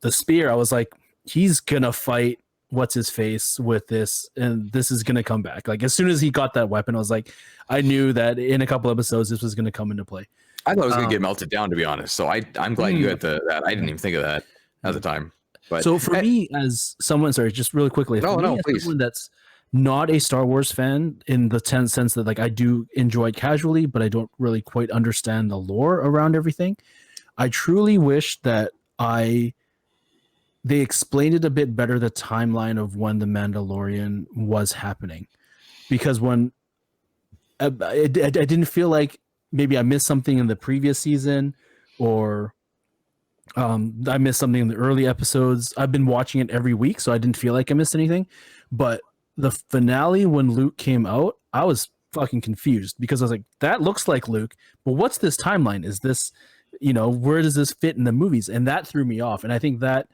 spear, I was like, he's gonna fight what's his face with this, and this is gonna come back. Like as soon as he got that weapon, I was like, I knew that in a couple episodes this was gonna come into play. I thought it was gonna get melted down, to be honest. So I'm glad you had that. I didn't even think of that at the time. But so for me, as someone, sorry, just really quickly, please. Someone that's not a Star Wars fan in the sense that I do enjoy it casually, but I don't really quite understand the lore around everything. I truly wish that they explained it a bit better, the timeline of when the Mandalorian was happening, because when I didn't feel like maybe I missed something in the previous season, or I missed something in the early episodes. I've been watching it every week, so I didn't feel like I missed anything. But the finale, when Luke came out, I was fucking confused because I was like, that looks like Luke, but what's this timeline? Is this, where does this fit in the movies? And that threw me off. And I think that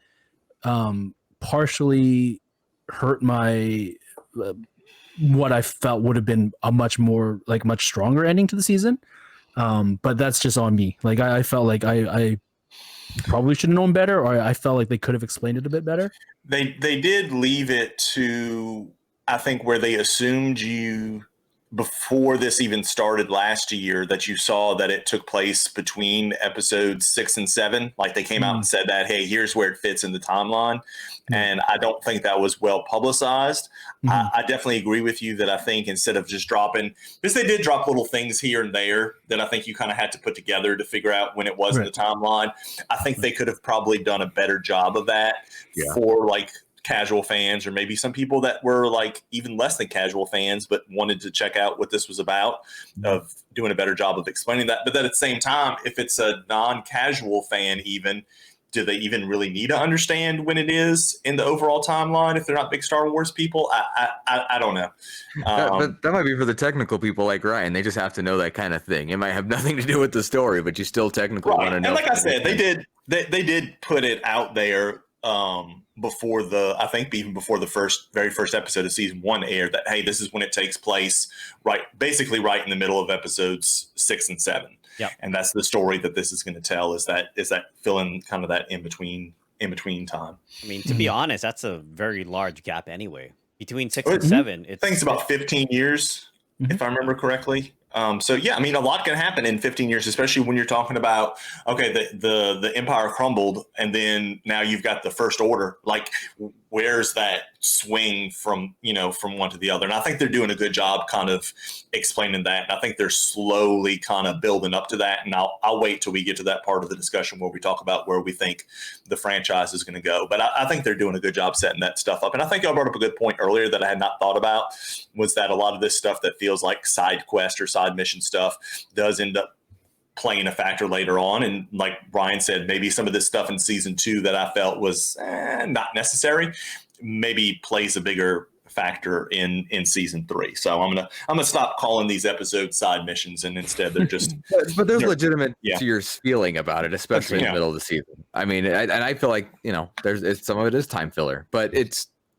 partially hurt my what I felt would have been a much stronger ending to the season. But that's just on me. Like I felt like I probably should have known better, or I felt like they could have explained it a bit better. They did leave it to, I think, where they assumed you, before this even started last year, that you saw that it took place between episodes 6 and 7. Like they came out and said that, hey, here's where it fits in the timeline. And I don't think that was well publicized. I definitely agree with you that I think instead of just dropping, because they did drop little things here and there that I think you kind of had to put together to figure out when it was in the timeline. I think they could have probably done a better job of that for casual fans, or maybe some people that were even less than casual fans but wanted to check out what this was about, of doing a better job of explaining that. But then at the same time, if it's a non-casual fan, even, do they even really need to understand when it is in the overall timeline if they're not big Star Wars people? I don't know. That might be for the technical people like Ryan. They just have to know that kind of thing. It might have nothing to do with the story, but you still technically want to know. And like I said, they did put it out there before I think even before the very first episode of season 1 aired, that, hey, this is when it takes place, basically right in the middle of episodes 6 and 7. Yeah. And that's the story that this is going to tell, is that filling kind of that in between time. I mean, to be honest, that's a very large gap anyway. Between 6 and 7, I think it's about 15 years, if I remember correctly. So yeah, I mean, a lot can happen in 15 years, especially when you're talking about, okay, the empire crumbled, and then now you've got the First Order. Like, where's that swing from one to the other? And I think they're doing a good job kind of explaining that. And I think they're slowly kind of building up to that. And I'll wait till we get to that part of the discussion where we talk about where we think the franchise is going to go. But I think they're doing a good job setting that stuff up. And I think y'all brought up a good point earlier that I had not thought about, was that a lot of this stuff that feels like side quest or side mission stuff does end up playing a factor later on. And like Ryan said, maybe some of this stuff in season 2 that I felt was not necessary, maybe plays a bigger factor in season 3. So I'm gonna stop calling these episodes side missions, and instead they're just. But there's they're- legitimate yeah. to your feeling about it, especially in the middle of the season. I mean, and I feel like some of it is time filler, but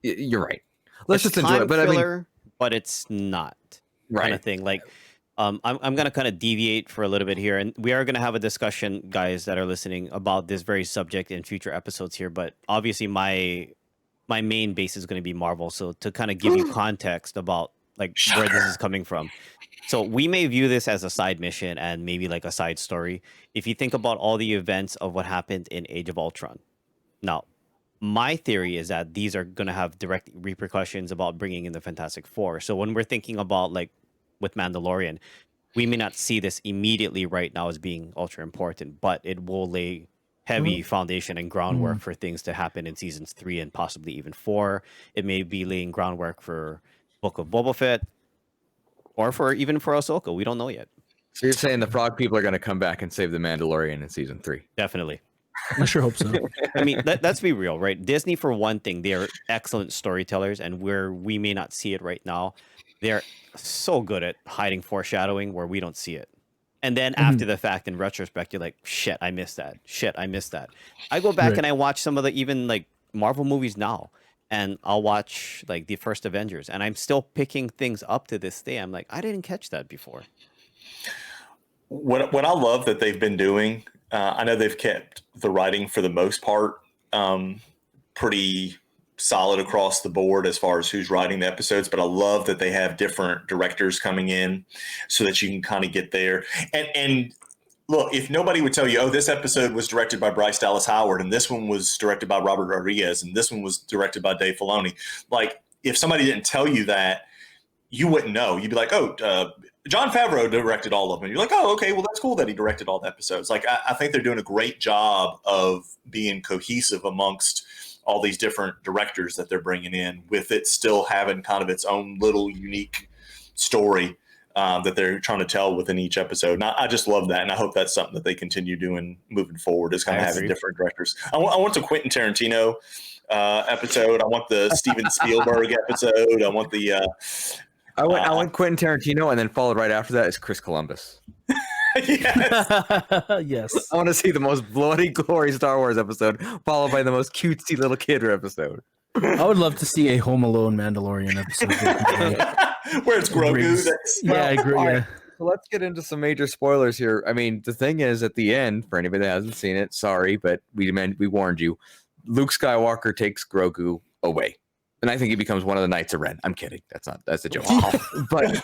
you're right. Let's It's just enjoy time it. But filler, but it's not kind right. of thing. Like, I'm gonna kind of deviate for a little bit here, and we are gonna have a discussion, guys that are listening, about this very subject in future episodes here. But obviously, my main base is going to be Marvel. So to kind of give you context about like where this is coming from. So we may view this as a side mission and maybe like a side story. If you think about all the events of what happened in Age of Ultron. Now, my theory is that these are going to have direct repercussions about bringing in the Fantastic Four. So when we're thinking about like with Mandalorian, we may not see this immediately right now as being ultra important, but it will lay heavy foundation and groundwork for things to happen in seasons 3 and possibly even 4. It may be laying groundwork for Book of Boba Fett or even for Ahsoka. We don't know yet. So you're saying the frog people are going to come back and save the Mandalorian in season 3? Definitely. I sure hope so. I mean, let's be real, right? Disney, for one thing, they're excellent storytellers, and where we may not see it right now, they're so good at hiding foreshadowing where we don't see it. And then after the fact, in retrospect, you're like, shit, I missed that. Shit, I missed that. I go back and I watch some of the even like Marvel movies now, and I'll watch like the first Avengers, and I'm still picking things up to this day. I'm like, I didn't catch that before. What I love that they've been doing, I know they've kept the writing for the most part pretty solid across the board as far as who's writing the episodes, but I love that they have different directors coming in so that you can kind of get there. And look, if nobody would tell you, oh, this episode was directed by Bryce Dallas Howard, and this one was directed by Robert Rodriguez, and this one was directed by Dave Filoni, like if somebody didn't tell you that, you wouldn't know. You'd be like, oh, Jon Favreau directed all of them. You're like, oh, okay, well, that's cool that he directed all the episodes. Like, I think they're doing a great job of being cohesive amongst all these different directors that they're bringing in, with it still having kind of its own little unique story that they're trying to tell within each episode. And I just love that, and I hope that's something that they continue doing moving forward, is kind of having different directors. I want the Quentin Tarantino episode. I want the Steven Spielberg episode. I want the I went Quentin Tarantino, and then followed right after that is Chris Columbus. yes. Yes. I want to see the most bloody glory Star Wars episode, followed by the most cutesy little kid episode. I would love to see a Home Alone Mandalorian episode. Where it's Grogu. Yeah, I agree. Yeah. So let's get into some major spoilers here. I mean, the thing is, at the end, for anybody that hasn't seen it, sorry, but we warned you. Luke Skywalker takes Grogu away, and I think he becomes one of the Knights of Ren. I'm kidding. That's a joke. But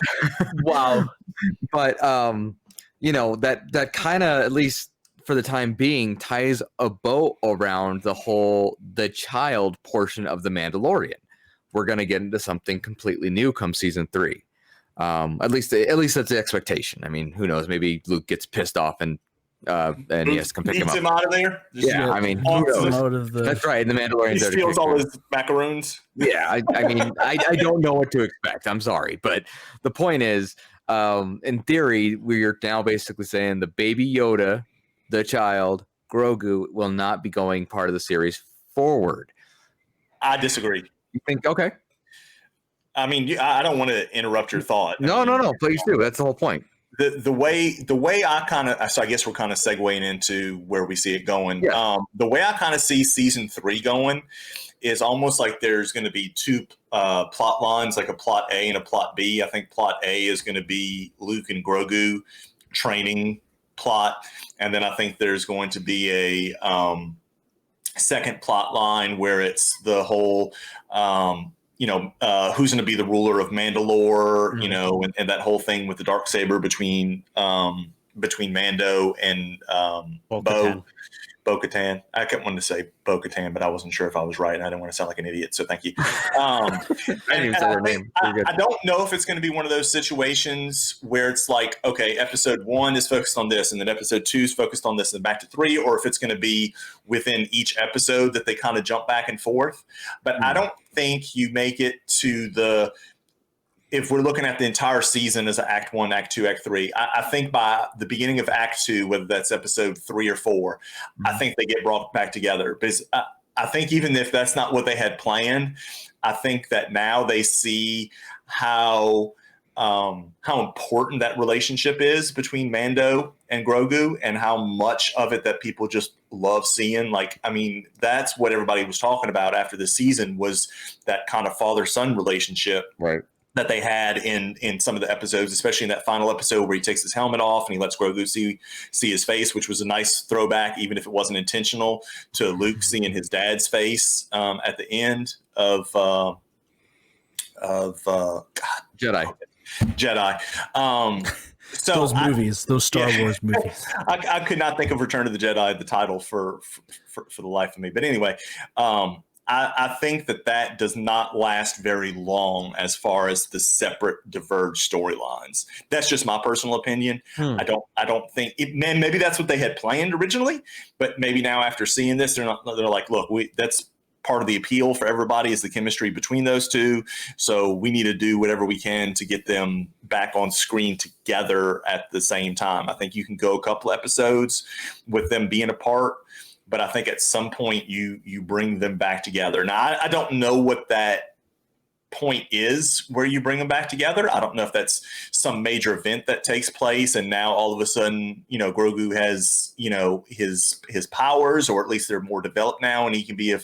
Wow. But that kind of, at least for the time being, ties a bow around the child portion of the Mandalorian. We're going to get into something completely new come season 3. At least that's the expectation. I mean, who knows? Maybe Luke gets pissed off and he has to come pick him up. Out of there. Yeah, I mean, that's right. And the Mandalorian he steals all his macaroons. Yeah, I mean, I don't know what to expect. I'm sorry, but the point is, in theory, we're now basically saying the baby Yoda, the child Grogu, will not be going part of the series forward. I disagree. You think? Okay. I mean, I don't want to interrupt your thought. No. Please do. That's the whole point. The way I kind of, so I guess we're kind of segueing into where we see it going. Yeah. The way I kind of see season 3 going is almost like there's going to be two plot lines, like a plot A and a plot B. I think plot A is going to be Luke and Grogu training plot, and then I think there's going to be a second plot line where it's the whole who's going to be the ruler of Mandalore, and that whole thing with the Darksaber between Mando and Bo-Katan. I kept wanting to say Bo-Katan, but I wasn't sure if I was right, and I didn't want to sound like an idiot, so thank you. I don't know if it's going to be one of those situations where it's like, okay, episode 1 is focused on this, and then episode 2 is focused on this, and back to 3, or if it's going to be within each episode that they kind of jump back and forth. But I don't think you make it to if we're looking at the entire season as Act 1, Act 2, Act 3, I think by the beginning of Act 2, whether that's episode 3 or 4, I think they get brought back together. Because I think even if that's not what they had planned, I think that now they see how important that relationship is between Mando and Grogu, and how much of it that people just love seeing. Like, I mean, that's what everybody was talking about after the season, was that kind of father-son relationship. Right. That they had in some of the episodes, especially in that final episode where he takes his helmet off and he lets Grogu see his face, which was a nice throwback, even if it wasn't intentional, to Luke seeing his dad's face at the end of Jedi. So those movies, those Star Wars movies. I could not think of Return of the Jedi, the title, for the life of me. But anyway, I think that does not last very long as far as the separate diverged storylines. That's just my personal opinion. I don't think it, man, maybe that's what they had planned originally, but maybe now after seeing this, they're like, look, that's part of the appeal for everybody is the chemistry between those two. So we need to do whatever we can to get them back on screen together at the same time. I think you can go a couple episodes with them being apart, but I think at some point you bring them back together. Now, I don't know what that point is where you bring them back together. I don't know if that's some major event that takes place, and now all of a sudden, Grogu has, his powers, or at least they're more developed now, and he can be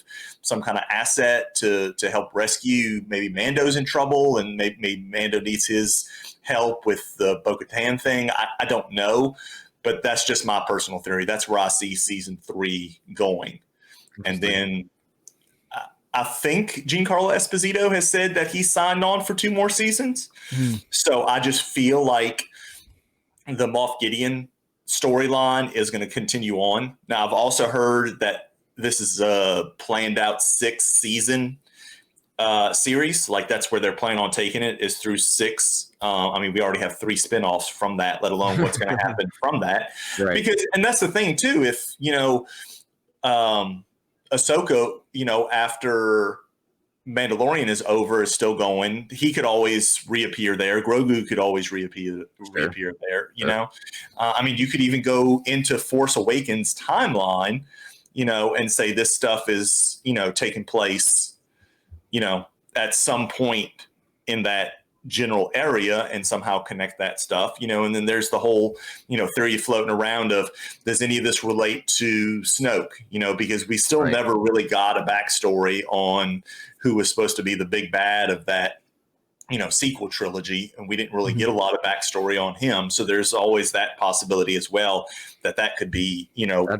some kind of asset to help rescue. Maybe Mando's in trouble, and maybe Mando needs his help with the Bo-Katan thing. I don't know. But that's just my personal theory. That's where I see season 3 going. And then I think Giancarlo Esposito has said that he signed on for 2 more seasons. So I just feel like the Moff Gideon storyline is going to continue on. Now, I've also heard that this is a planned out 6-season series. Like, that's where they're planning on taking it, is through 6. I mean, we already have 3 spinoffs from that, let alone what's going to happen from that. Right. Because, and that's the thing too, if, Ahsoka, after Mandalorian is over, is still going, he could always reappear there. Grogu could always reappear there, I mean, you could even go into Force Awakens timeline, and say this stuff is, taking place, at some point in that general area, and somehow connect that stuff, and then there's the whole, theory floating around of, does any of this relate to Snoke, because we still never really got a backstory on who was supposed to be the big bad of that, sequel trilogy. And we didn't really get a lot of backstory on him. So there's always that possibility as well, that could be,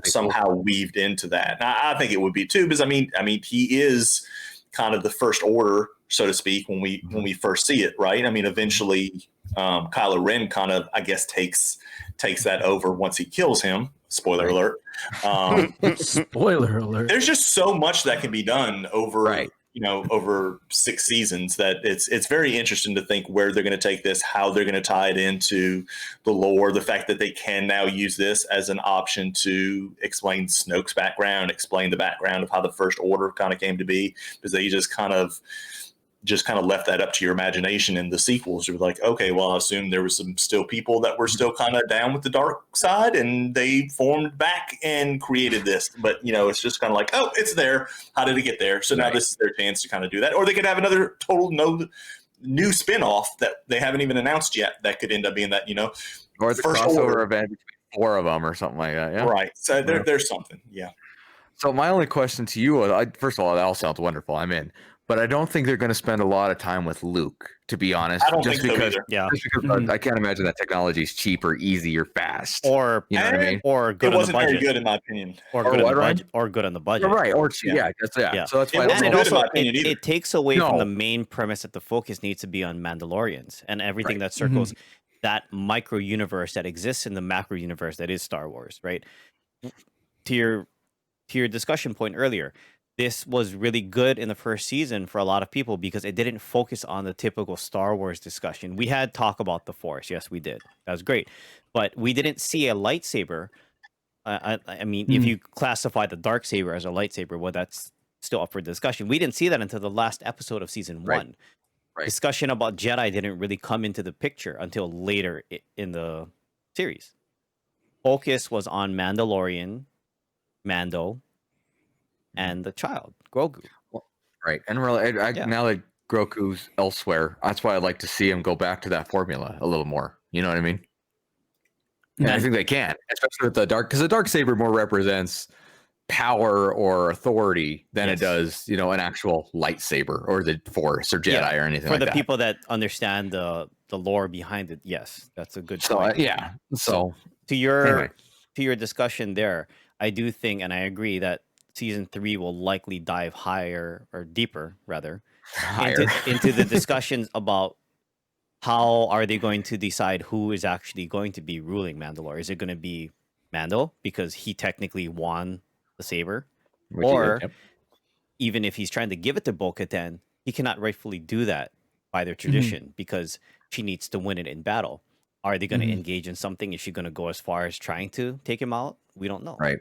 somehow weaved into that. And I think it would be too, because I mean, he is kind of the first order, so to speak, when we first see it, right? I mean, eventually Kylo Ren kind of, I guess, takes that over once he kills him. Spoiler alert. Spoiler alert. There's just so much that can be done over, over 6 seasons, that it's very interesting to think where they're going to take this, how they're going to tie it into the lore, the fact that they can now use this as an option to explain Snoke's background, explain the background of how the First Order kind of came to be, because they just kind of left that up to your imagination in the sequels. You're like, okay, well, I assume there was some still people that were still kind of down with the dark side, and they formed back and created this. But, it's just kind of like, oh, it's there. How did it get there? So now this is their chance to kind of do that. Or they could have another total new spinoff that they haven't even announced yet that could end up being that, or the crossover event between 4 of them or something like that. Yeah. Right. So there's something. Yeah. So my only question to you was, first of all, that all sounds wonderful. I'm in. But I don't think they're going to spend a lot of time with Luke, to be honest. I don't think so either. Yeah. Just because I can't imagine that technology is cheap or easy or fast. Or, you know what I mean? Or good it on the wasn't budget. very good, in my opinion. Or good on the budget. Or good on the budget. Right. Or yeah. So that's why. wasn't And good also, in my opinion either. it takes away from the main premise that the focus needs to be on Mandalorians and everything that circles that micro universe that exists in the macro universe that is Star Wars, right? To your discussion point earlier, this was really good in the first season for a lot of people because it didn't focus on the typical Star Wars discussion. We had talk about the Force. Yes, we did. That was great. But we didn't see a lightsaber. I mean, if you classify the dark saber as a lightsaber, well, that's still up for discussion. We didn't see that until the last episode of season 1. Right. Discussion about Jedi didn't really come into the picture until later in the series. Focus was on Mandalorian, Mando, and the child, Grogu. Right. And Yeah. now that Grogu's elsewhere, that's why I'd like to see him go back to that formula a little more. You know what I mean? And I think they can, especially with the dark, because the dark saber more represents power or authority than it does, you know, an actual lightsaber or the Force or Jedi or anything For like the that. people that understand the lore behind it, yes, that's a good So point. So to your anyway. to your discussion there, I do think, and I agree that season 3 will likely dive higher or deeper rather Higher. into the discussions about how are they going to decide who is actually going to be ruling Mandalore. Is it going to be Mando because he technically won the saber, Which he did, or yep. even if he's trying to give it to Bo-Katan, he cannot rightfully do that by their tradition because she needs to win it in battle. Are they going to engage in something? Is she going to go as far as trying to take him out? We don't know. Right.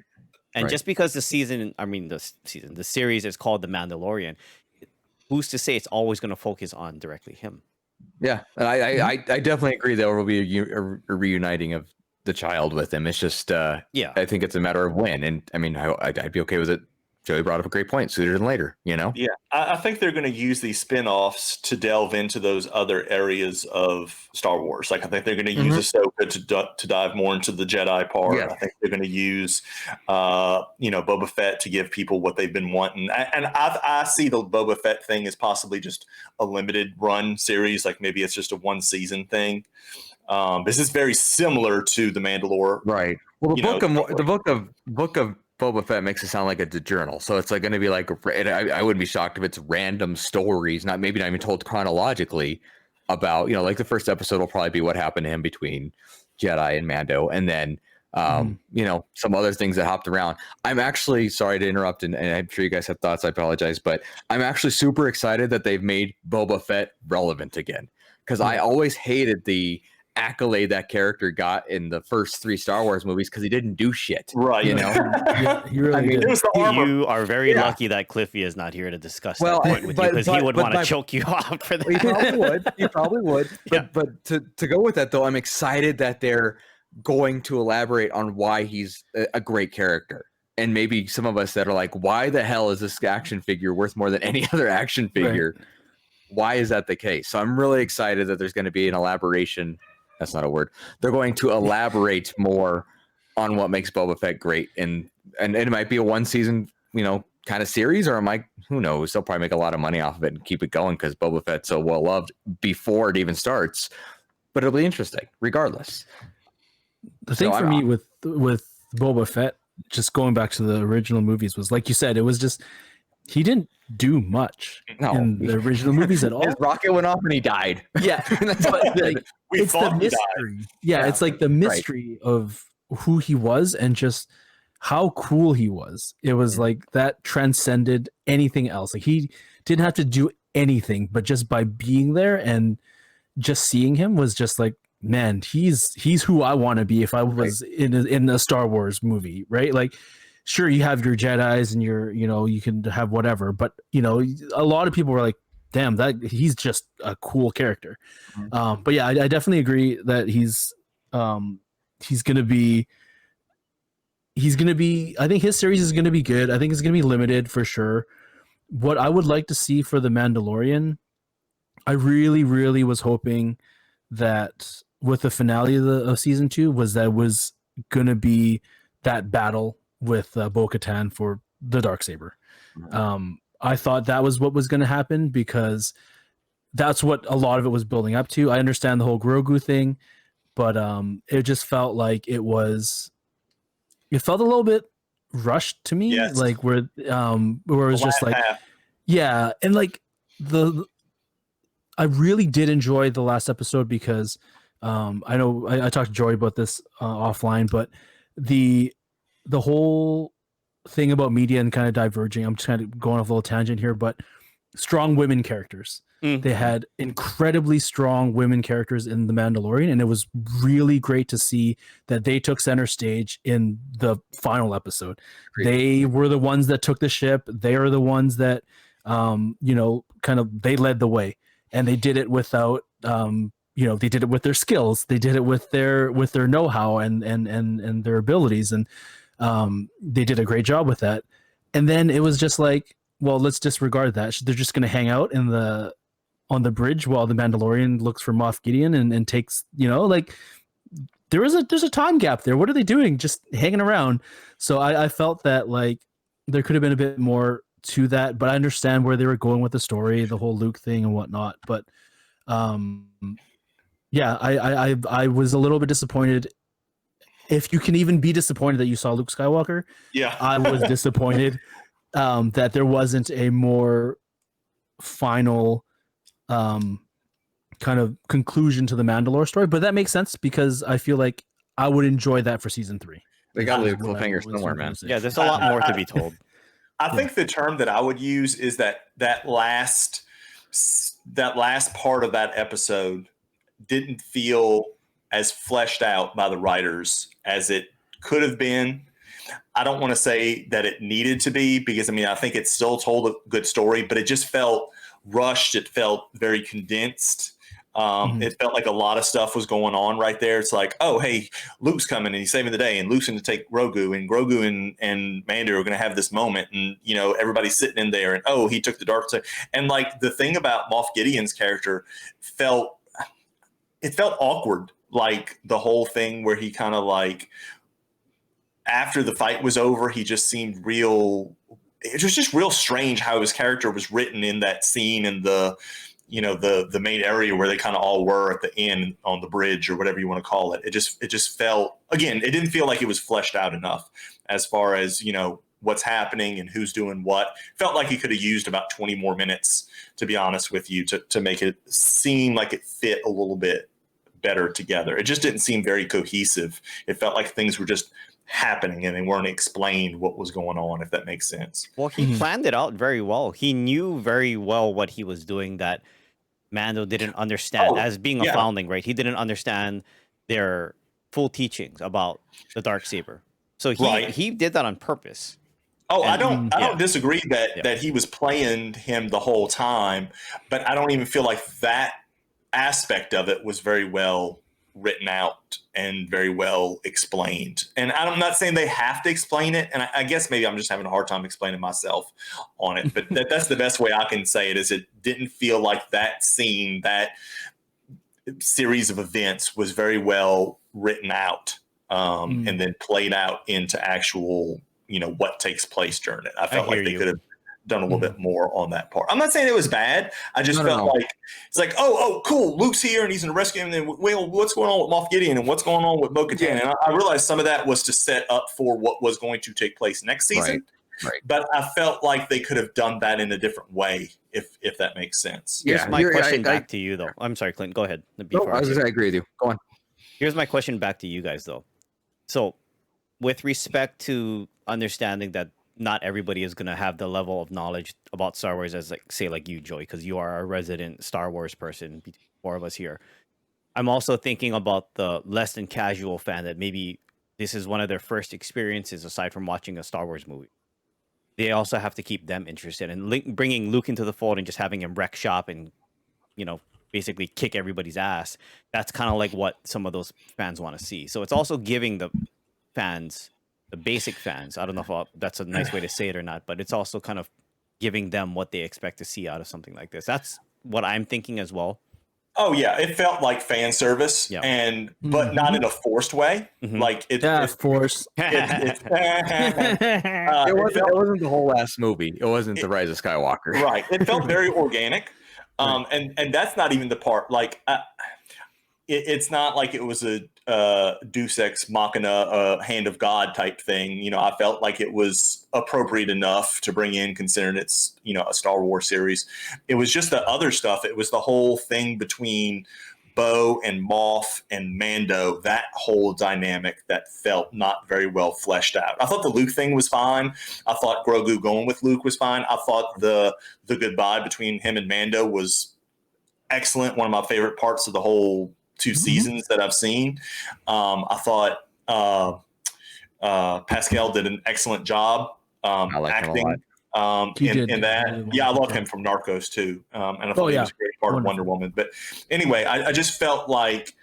And Right. just because the series is called The Mandalorian, who's to say it's always going to focus on directly him? Yeah, and I definitely agree there will be a reuniting of the child with him. It's just, I think it's a matter of when. And I mean, I'd be okay with it. Joey brought up a great point, sooner than later, you know? Yeah, I think they're going to use these spin-offs to delve into those other areas of Star Wars. Like, I think they're going to use Ahsoka to dive more into the Jedi part. Yes. I think they're going to use, Boba Fett to give people what they've been wanting. And I see the Boba Fett thing as possibly just a limited run series. Like, maybe it's just a one-season thing. This is very similar to The Mandalore. Right. Well, the book of Boba Fett makes it sound like it's a journal, so it's like going to be like I wouldn't be shocked if it's random stories, not even told chronologically about, you know, like the first episode will probably be what happened to him between Jedi and Mando, and then you know, some other things that hopped around. I'm actually sorry to interrupt, and I'm sure you guys have thoughts. I apologize, but I'm actually super excited that they've made Boba Fett relevant again, because I always hated the accolade that character got in the first 3 Star Wars movies because he didn't do shit. Right. You know? He really did. It was the armor. You are very lucky that Cliffy is not here to discuss that point with you, because he would want to choke you off for that. He probably would. He probably would. But to go with that, though, I'm excited that they're going to elaborate on why he's a great character. And maybe some of us that are like, why the hell is this action figure worth more than any other action figure? Right. Why is that the case? So I'm really excited that there's going to be an elaboration. That's not a word. They're going to elaborate more on what makes Boba Fett great. And it might be a 1 season, you know, kind of series, or it might, who knows, they'll probably make a lot of money off of it and keep it going because Boba Fett's so well loved before it even starts. But it'll be interesting regardless. The thing for me with Boba Fett, just going back to the original movies, was like you said, it was just, he didn't do much in the original movies at all. His rocket went off and he died. Yeah. But, like, it's the mystery. Yeah, it's like the mystery of who he was and just how cool he was. It was like that transcended anything else. Like, he didn't have to do anything, but just by being there and just seeing him was just like, man, he's who I want to be if I was in a Star Wars movie, right? Like, sure, you have your Jedis and your, you know, you can have whatever, but, you know, a lot of people were like, damn, that he's just a cool character. But yeah, I definitely agree that he's gonna be, I think his series is gonna be good. I think it's gonna be limited for sure. What I would like to see for the Mandalorian, I really, really was hoping that with the finale of season 2 was gonna be that battle with Bo-Katan for the Darksaber. I thought that was what was going to happen because that's what a lot of it was building up to. I understand the whole Grogu thing, but it just felt like it felt a little bit rushed to me. Yes. Like where it was just like, yeah. And like I really did enjoy the last episode because I know I talked to Joy about this offline, but the whole thing about media and kind of diverging, I'm just kind of going off a little tangent here, but strong women characters. They had incredibly strong women characters in The Mandalorian, and it was really great to see that they took center stage in the final episode. Great. They were the ones that took the ship. They are the ones that, they led the way, and they did it without, they did it with their skills. They did it with their know-how and their abilities, and they did a great job with that. and then it was just like, well, let's disregard that. They're just going to hang out on the bridge while the Mandalorian looks for Moff Gideon and takes, like there's a time gap there. What are they doing? Just hanging around. So I felt that like there could have been a bit more to that, but I understand where they were going with the story, the whole Luke thing and whatnot. But yeah, I was a little bit disappointed. If you can even be disappointed that you saw Luke Skywalker, Yeah. I was disappointed that there wasn't a more final kind of conclusion to the Mandalore story. But that makes sense because I feel like I would enjoy that for season 3. They got to leave a cliffhanger somewhere, man. Yeah, there's a lot more to be told. I think the term that I would use is that last part of that episode didn't feel as fleshed out by the writers as it could have been. I don't want to say that it needed to be, because I think it still told a good story, but it just felt rushed. It felt very condensed. It felt like a lot of stuff was going on right there. It's like, oh, hey, Luke's coming and he's saving the day, and Luke's going to take Grogu, and Mando are going to have this moment, and everybody's sitting in there, and oh, he took the dark side. And like the thing about Moff Gideon's character felt awkward. Like the whole thing where he kind of like, after the fight was over, he just seemed real. It was just real strange how his character was written in that scene, and the main area where they kind of all were at the end on the bridge or whatever you want to call it. It just felt, again, it didn't feel like it was fleshed out enough as far as, what's happening and who's doing what. Felt like he could have used about 20 more minutes, to be honest with you, to make it seem like it fit a little bit better together. It just didn't seem very cohesive. It felt like things were just happening and they weren't explained what was going on, if that makes sense. Well, he planned it out very well. He knew very well what he was doing that Mando didn't understand as being a foundling, right? He didn't understand their full teachings about the Darksaber. So he did that on purpose. Oh, I don't disagree that he was playing him the whole time, but I don't even feel like that aspect of it was very well written out and very well explained. And I'm not saying they have to explain it, and I guess maybe I'm just having a hard time explaining myself on it, but that's the best way I can say it, is it didn't feel like that scene, that series of events was very well written out and then played out into actual, what takes place during it. I felt like they could have done a little bit more on that part. I'm not saying it was bad. I just felt like it's like, oh, cool, Luke's here and he's going to rescue him. And then, well, what's going on with Moff Gideon and what's going on with Bo-Katan? And I realized some of that was to set up for what was going to take place next season. Right. But I felt like they could have done that in a different way, if that makes sense. Here's my question back to you, though. I'm sorry, Clint. Go ahead. I agree with you. Go on. Here's my question back to you guys, though. So, with respect to understanding that not everybody is going to have the level of knowledge about Star Wars as, like you, Joey, because you are a resident Star Wars person, four of us here. I'm also thinking about the less than casual fan that maybe this is one of their first experiences aside from watching a Star Wars movie. They also have to keep them interested, and bringing Luke into the fold and just having him wreck shop and, basically kick everybody's ass. That's kind of like what some of those fans want to see. So it's also giving the fans, the basic fans, I don't know if that's a nice way to say it or not, but it's also kind of giving them what they expect to see out of something like this. That's what I'm thinking as well. Oh yeah, it felt like fan service, but not in a forced way. Like it's forced. It wasn't the whole last movie. It wasn't the Rise of Skywalker. Right. It felt very organic, and that's not even the part. Like it's not like it was a Deus Ex Machina, hand of God type thing. I felt like it was appropriate enough to bring in, considering it's, a Star Wars series. It was just the other stuff. It was the whole thing between Bo and Moff and Mando, that whole dynamic that felt not very well fleshed out. I thought the Luke thing was fine. I thought Grogu going with Luke was fine. I thought the goodbye between him and Mando was excellent. One of my favorite parts of the whole 2 seasons that I've seen. I thought Pascal did an excellent job acting in that. I love him from Narcos too. And I thought he was a great part of Wonder Woman. But anyway, I just felt like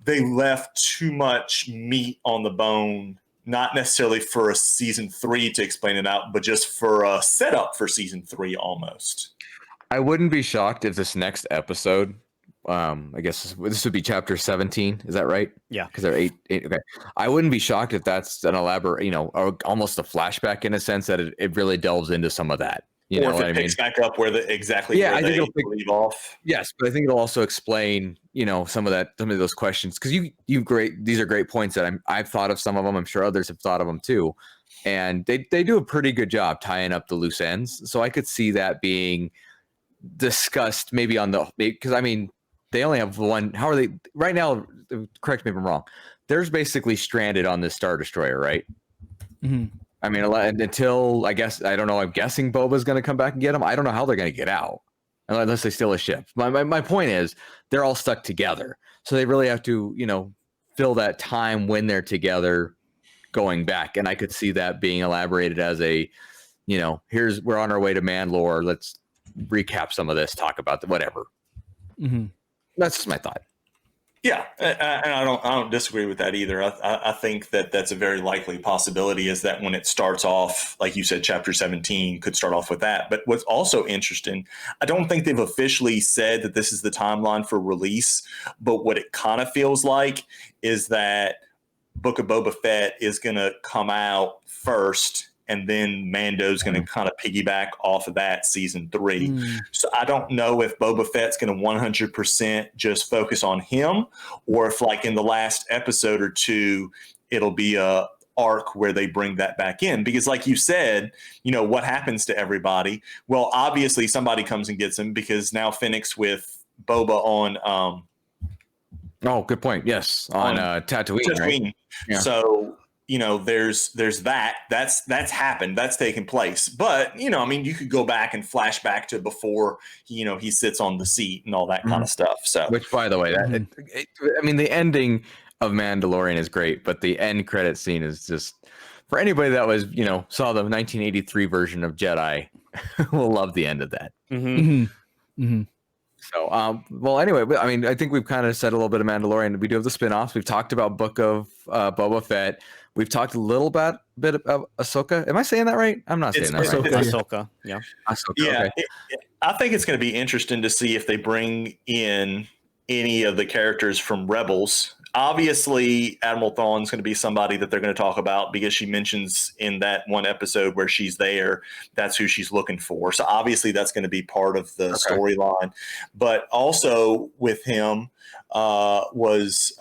they left too much meat on the bone not necessarily for a season 3 to explain it out, but just for a setup for season 3 almost. I wouldn't be shocked if this next episode, I guess this would be chapter 17. Is that right? Yeah. Because they're eight. Okay. I wouldn't be shocked if that's an elaborate, or almost a flashback in a sense that it really delves into some of that. You or know if what it I mean? picks back up where where I think they it'll leave off. Yes, but I think it'll also explain, some of those questions, because these are great points that I've thought of some of them. I'm sure others have thought of them too, and they do a pretty good job tying up the loose ends. So I could see that being discussed maybe because I mean they only have one. How are they right now? Correct me if I'm wrong. There's basically stranded on this Star Destroyer, right? Mm-hmm. I mean, until I don't know. I'm guessing Boba's going to come back and get them. I don't know how they're going to get out unless they steal a ship. My point is they're all stuck together, so they really have to fill that time when they're together going back. And I could see that being elaborated as we're on our way to Mandalore. Let's recap some of this, talk about whatever. Mm-hmm. That's just my thought. Yeah, and I don't disagree with that either. I think that's a very likely possibility, is that when it starts off, like you said, chapter 17 could start off with that. But what's also interesting, I don't think they've officially said that this is the timeline for release, but what it kind of feels like is that Book of Boba Fett is going to come out first, and then Mando's going to kind of piggyback off of that season 3. So I don't know if Boba Fett's going to 100% just focus on him, or if like in the last episode or two, it'll be a arc where they bring that back in. Because like you said, what happens to everybody? Well, obviously somebody comes and gets him, because now Phoenix with Boba on oh, good point. Yes. On Tatooine. Right? Yeah. So there's that. That's happened. That's taken place. But you could go back and flash back to before he sits on the seat and all that kind of stuff. So, which, by the way, the ending of Mandalorian is great, but the end credit scene is just, for anybody that was saw the 1983 version of Jedi, will love the end of that. Mm-hmm. Mm-hmm. So, well, anyway, I think we've kind of said a little bit of Mandalorian. We do have the spinoffs. We've talked about Book of Boba Fett. We've talked a little bit about Ahsoka. Am I saying that right? I'm not saying that right. Ahsoka, yeah. Ahsoka, yeah. Okay. I think it's going to be interesting to see if they bring in any of the characters from Rebels. Obviously, Admiral Thrawn's going to be somebody that they're going to talk about, because she mentions in that one episode where she's there, that's who she's looking for. So obviously that's going to be part of the storyline. But also with him was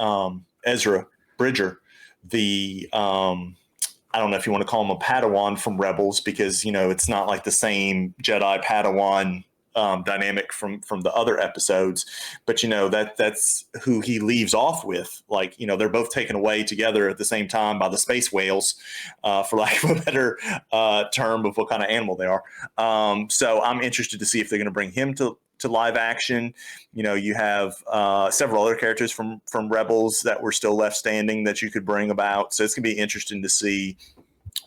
Ezra Bridger, the I don't know if you want to call him a Padawan from Rebels, because it's not like the same Jedi Padawan dynamic from the other episodes, but that's who he leaves off with. Like they're both taken away together at the same time by the space whales, for lack of a better term of what kind of animal they are. So I'm interested to see if they're going to bring him to live action. You have several other characters from Rebels that were still left standing that you could bring about. So it's going to be interesting to see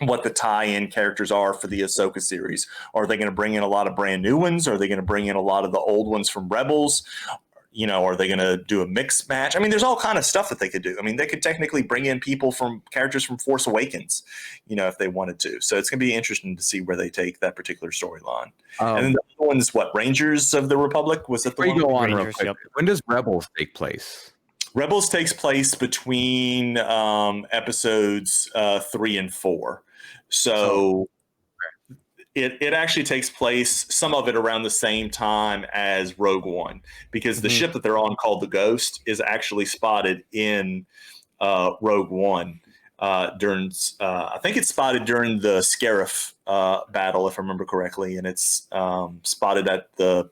what the tie-in characters are for the Ahsoka series. Are they going to bring in a lot of brand new ones? Are they going to bring in a lot of the old ones from Rebels? Are they going to do a mixed match? There's all kind of stuff that they could do. They could technically bring in characters from Force Awakens, if they wanted to. So it's going to be interesting to see where they take that particular storyline. And then the other one is Rangers of the Republic? Was it the one? Go on Rangers, real quick. yep. When does Rebels take place? Rebels takes place between episodes 3 and 4. So it actually takes place, some of it around the same time as Rogue One, because the ship that they're on, called the Ghost, is actually spotted in Rogue One during I think it's spotted during the Scarif battle, if I remember correctly, and it's spotted at the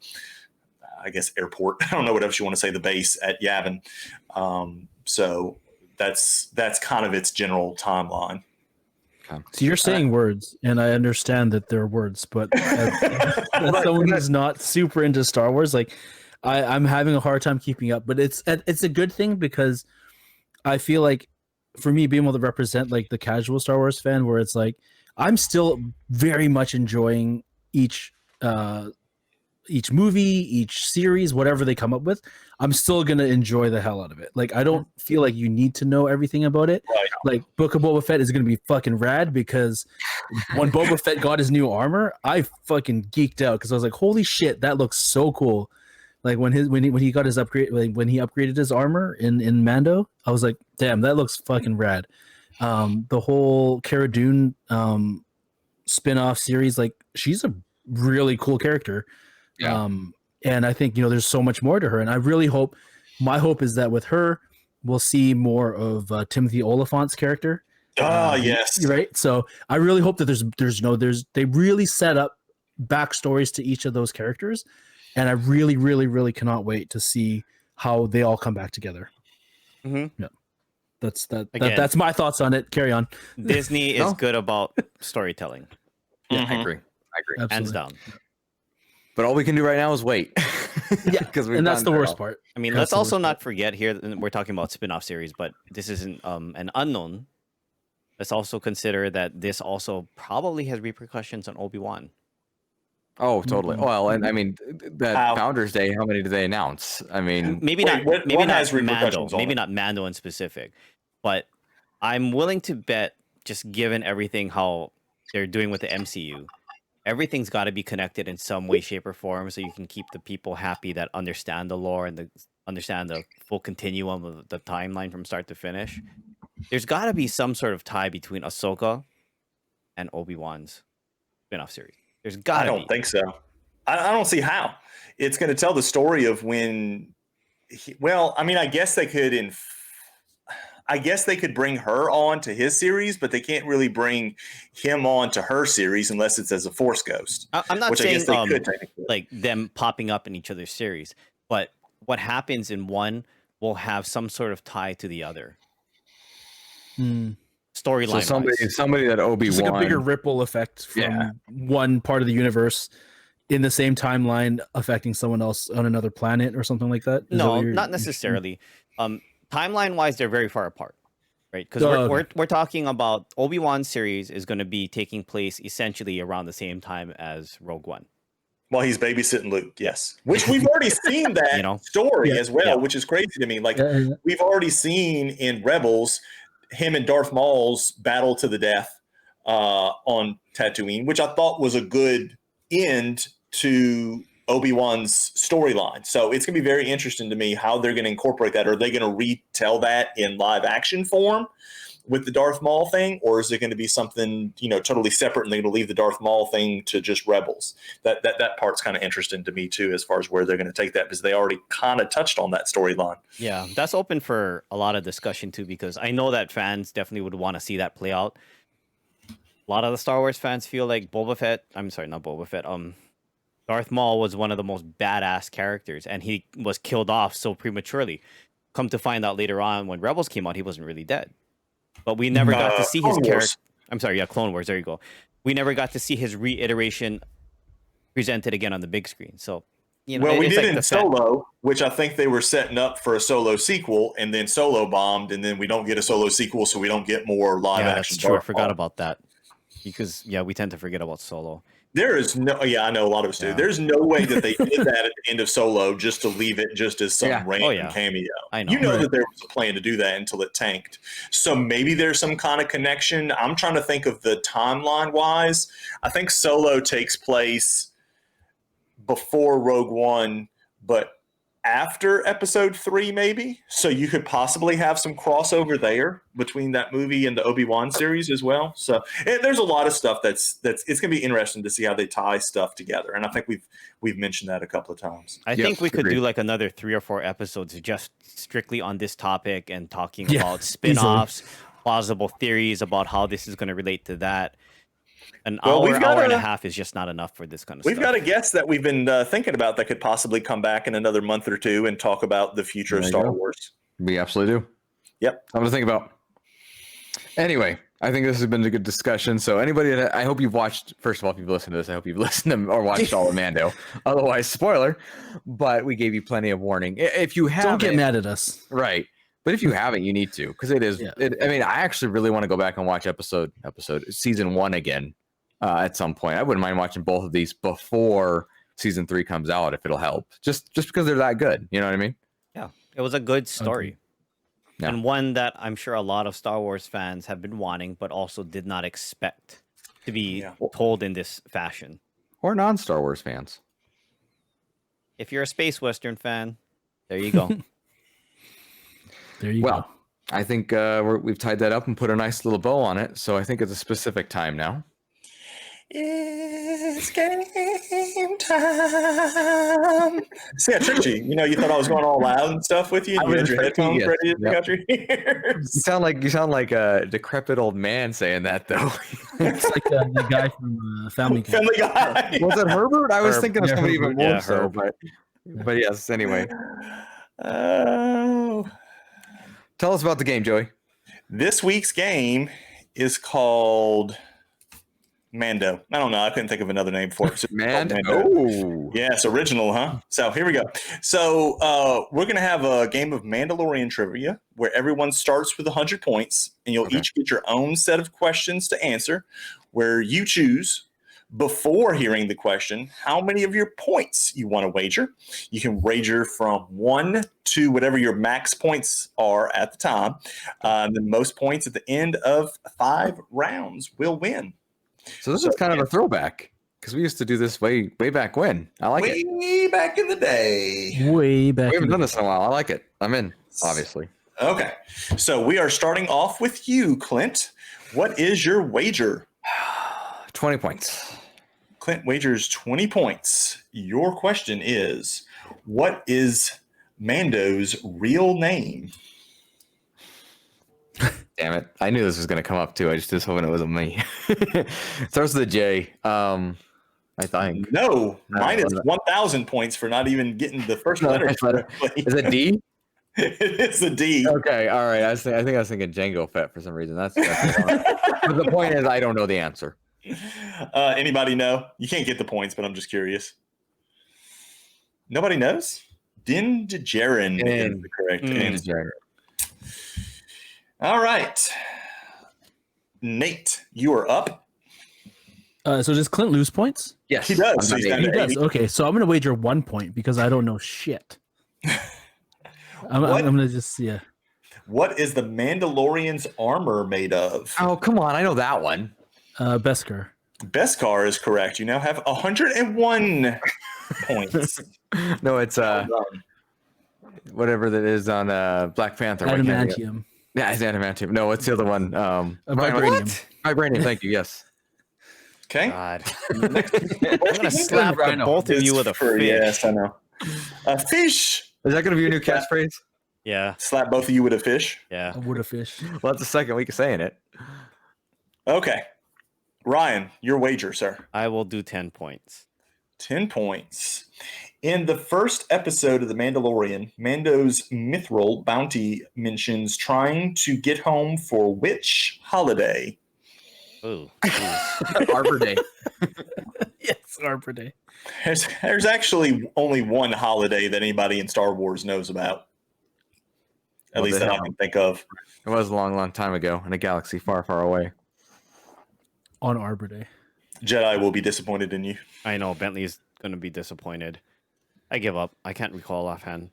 airport. I don't know what else you want to say, the base at Yavin. So that's kind of its general timeline. So you're saying words, and I understand that they're words, but as someone who's not super into Star Wars, like I'm having a hard time keeping up. But it's a good thing, because I feel like, for me, being able to represent like the casual Star Wars fan, where it's like I'm still very much enjoying each each movie, each series, whatever they come up with, I'm still gonna enjoy the hell out of it. Like I don't feel like you need to know everything about it. Right. Like Book of Boba Fett is gonna be fucking rad because when Boba Fett got his new armor, I fucking geeked out because I was like, holy shit, that looks so cool. Like when he got his upgrade, like when he upgraded his armor in Mando, I was like, damn, that looks fucking rad. The whole Cara Dune spin-off series, like she's a really cool character. Yeah. And I think, there's so much more to her. And I really hope, my hope is that with her, we'll see more of Timothy Oliphant's character. Yes. Right. So I really hope that they really set up backstories to each of those characters. And I really, really, really cannot wait to see how they all come back together. Mm-hmm. Yeah. That's my thoughts on it. Carry on. Disney is good about storytelling. Yeah, Mhm. I agree. Absolutely. Hands down. But all we can do right now is wait. Yeah, because and that's the worst part. I mean, let's also not forget here that we're talking about spin-off series, but this isn't an unknown. Let's also consider that this also probably has repercussions on Obi-Wan. Oh, totally. Mhm. Well, and I mean that How? Founders Day, how many do they announce? I mean, Maybe Wait, not. Maybe what not has Mando. repercussions on Maybe it? not Mando in specific, but I'm willing to bet, just given everything how they're doing with the MCU, everything's got to be connected in some way, shape, or form, so you can keep the people happy that understand the lore and understand the full continuum of the timeline from start to finish. There's got to be some sort of tie between Ahsoka and Obi-Wan's spin-off series. There's got I to be. don't think so. I don't see how. It's going to tell the story of when. I guess they could. I guess they could bring her on to his series, but they can't really bring him on to her series unless it's as a Force ghost. I'm not which I saying guess they could technically. like them popping up in each other's series, but what happens in one will have some sort of tie to the other. Mm. Storyline. so somebody that Obi-Wan, Just like a bigger ripple effect from one part of the universe in the same timeline affecting someone else on another planet or something like that. Is that No, what you're- not necessarily. Timeline wise, they're very far apart, right? Because we're talking about Obi-Wan series is going to be taking place essentially around the same time as Rogue One. Well, he's babysitting Luke, yes. Which we've already seen that story as well, which is crazy to me. Like we've already seen in Rebels him and Darth Maul's battle to the death on Tatooine, which I thought was a good end to Obi-Wan's storyline. So it's going to be very interesting to me how they're going to incorporate that. Are they going to retell that in live action form with the Darth Maul thing, or is it going to be something totally separate and they're going to leave the Darth Maul thing to just Rebels? That part's kind of interesting to me too, as far as where they're going to take that, because they already kind of touched on that storyline. Yeah, that's open for a lot of discussion too, because I know that fans definitely would want to see that play out. A lot of the Star Wars fans feel like Darth Maul was one of the most badass characters, and he was killed off so prematurely. Come to find out later on, when Rebels came out, he wasn't really dead. But we never got to see his character. I'm sorry, Clone Wars. There you go. We never got to see his reiteration presented again on the big screen. So, we did in Solo, which I think they were setting up for a Solo sequel, and then Solo bombed, and then we don't get a Solo sequel, so we don't get more live action. That's true. I forgot about that, because we tend to forget about Solo. There is no, I know a lot of us do. There's no way that they did that at the end of Solo just to leave it just as some random cameo. I know. That there was a plan to do that until it tanked. So maybe there's some kind of connection. I'm trying to think of the timeline wise. I think Solo takes place before Rogue One, but after Episode 3, maybe. So you could possibly have some crossover there between that movie and the Obi-Wan series as well. So there's a lot of stuff that's it's going to be interesting to see how they tie stuff together. And I think we've mentioned that a couple of times. I think we could do like another 3 or 4 episodes just strictly on this topic and talking about spin-offs, plausible theories about how this is going to relate to that. An hour and a half is just not enough for this kind of stuff. We've got a guest that we've been thinking about that could possibly come back in another month or two and talk about the future of Star Wars. We absolutely do. Yep. Something to think about. Anyway, I think this has been a good discussion. So anybody that I hope you've watched, first of all, if you've listened to this, I hope you've listened to or watched all of Mando. Otherwise, spoiler. But we gave you plenty of warning. If you haven't, don't get mad at us. Right. But if you haven't, you need to, because it is. I mean, I actually really want to go back and watch season 1 again. At some point, I wouldn't mind watching both of these before season 3 comes out, if it'll help. Just because they're that good. You know what I mean? Yeah, it was a good story. Yeah. And one that I'm sure a lot of Star Wars fans have been wanting, but also did not expect to be told in this fashion. Or non-Star Wars fans. If you're a space western fan, there you go. There you go. I think we've tied that up and put a nice little bow on it. So I think it's a specific time now. It's game time. See, I tricked you. You know, you thought I was going all loud and stuff with you. And you had your headphones ready to pick out your ears. You sound like a decrepit old man saying that, though. It's like the guy from Family Guy. Family Guy. Was it Herbert? I was thinking of Yeah, somebody even more Yeah, so, Herb. but yes. Anyway, Oh. tell us about the game, Joey. This week's game is called Mando. I don't know. I couldn't think of another name for it. So it's called Mando. Oh, Yes, original, huh? So here we go. So we're going to have a game of Mandalorian trivia where everyone starts with 100 points, and you'll each get your own set of questions to answer, where you choose before hearing the question how many of your points you want to wager. You can wager from 1 to whatever your max points are at the time. The most points at the end of 5 rounds will win. so this is kind of a throwback because we used to do this way back when. I like it. Way back in the day. Way back. We haven't in done this in a while. I like it. I'm in, obviously. Okay. So we are starting off with you, Clint. What is your wager? 20 points. Clint wagers 20 points. Your question is, what is Mando's real name? Damn it. I knew this was going to come up too. I just was hoping it wasn't me. Starts with a J. I think. No, minus 1,000 points for not even getting the first letter. Is it D? It is a D. Okay. All right. I think I was thinking Django Fett for some reason. That's wrong. But the point is, I don't know the answer. Anybody know? You can't get the points, but I'm just curious. Nobody knows? Din Djarin is the correct answer. All right. Nate, you are up. So does Clint lose points? Yes, He does. So he's down He to does. 80. Okay, so I'm gonna wager 1 point because I don't know shit. I'm gonna just What is the Mandalorian's armor made of? Oh, come on. I know that one. Beskar. Beskar is correct. You now have 101 points. No, it's whatever that is on Black Panther. Why can't I get- Adamantium. Yeah, it's adamantium. No, what's the other one? Vibranium. What? Vibranium. Thank you. Yes. Okay. God. Next, I'm gonna slap the both of you with a fish. Yes, I know. A fish. Is that going to be your new catchphrase? Yeah, Slap both of you with a fish. yeah. A wood of fish. Well, that's the second week of saying it. Okay. Ryan, your wager, sir. I will do 10 points. 10 points. In the first episode of The Mandalorian, Mando's mithril bounty mentions trying to get home for which holiday? Ooh. Arbor Day. Yes, Arbor Day. There's actually only one holiday that anybody in Star Wars knows about. At Well, least they that I have. can think of. It was a long, long time ago in a galaxy far, far away. On Arbor Day. Jedi will be disappointed in you. I know Bentley's gonna be disappointed. I give up. I can't recall offhand.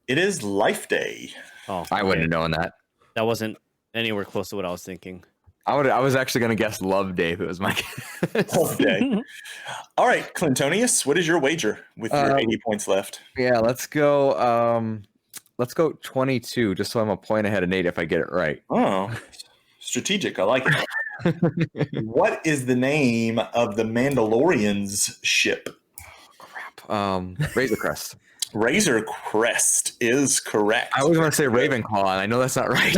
It is Life Day. Oh, I wouldn't have known that. That wasn't anywhere close to what I was thinking. I was actually going to guess Love Day if it was my guess. Life Day. All right, Clintonius, what is your wager with your 80 points left? Yeah, let's go 22, just so I'm a point ahead of Nate if I get it right. Oh, strategic. I like it. What is the name of the Mandalorian's ship? Razor Crest. Razor Crest is correct. I always want to say Ravenclaw, and I know that's not right.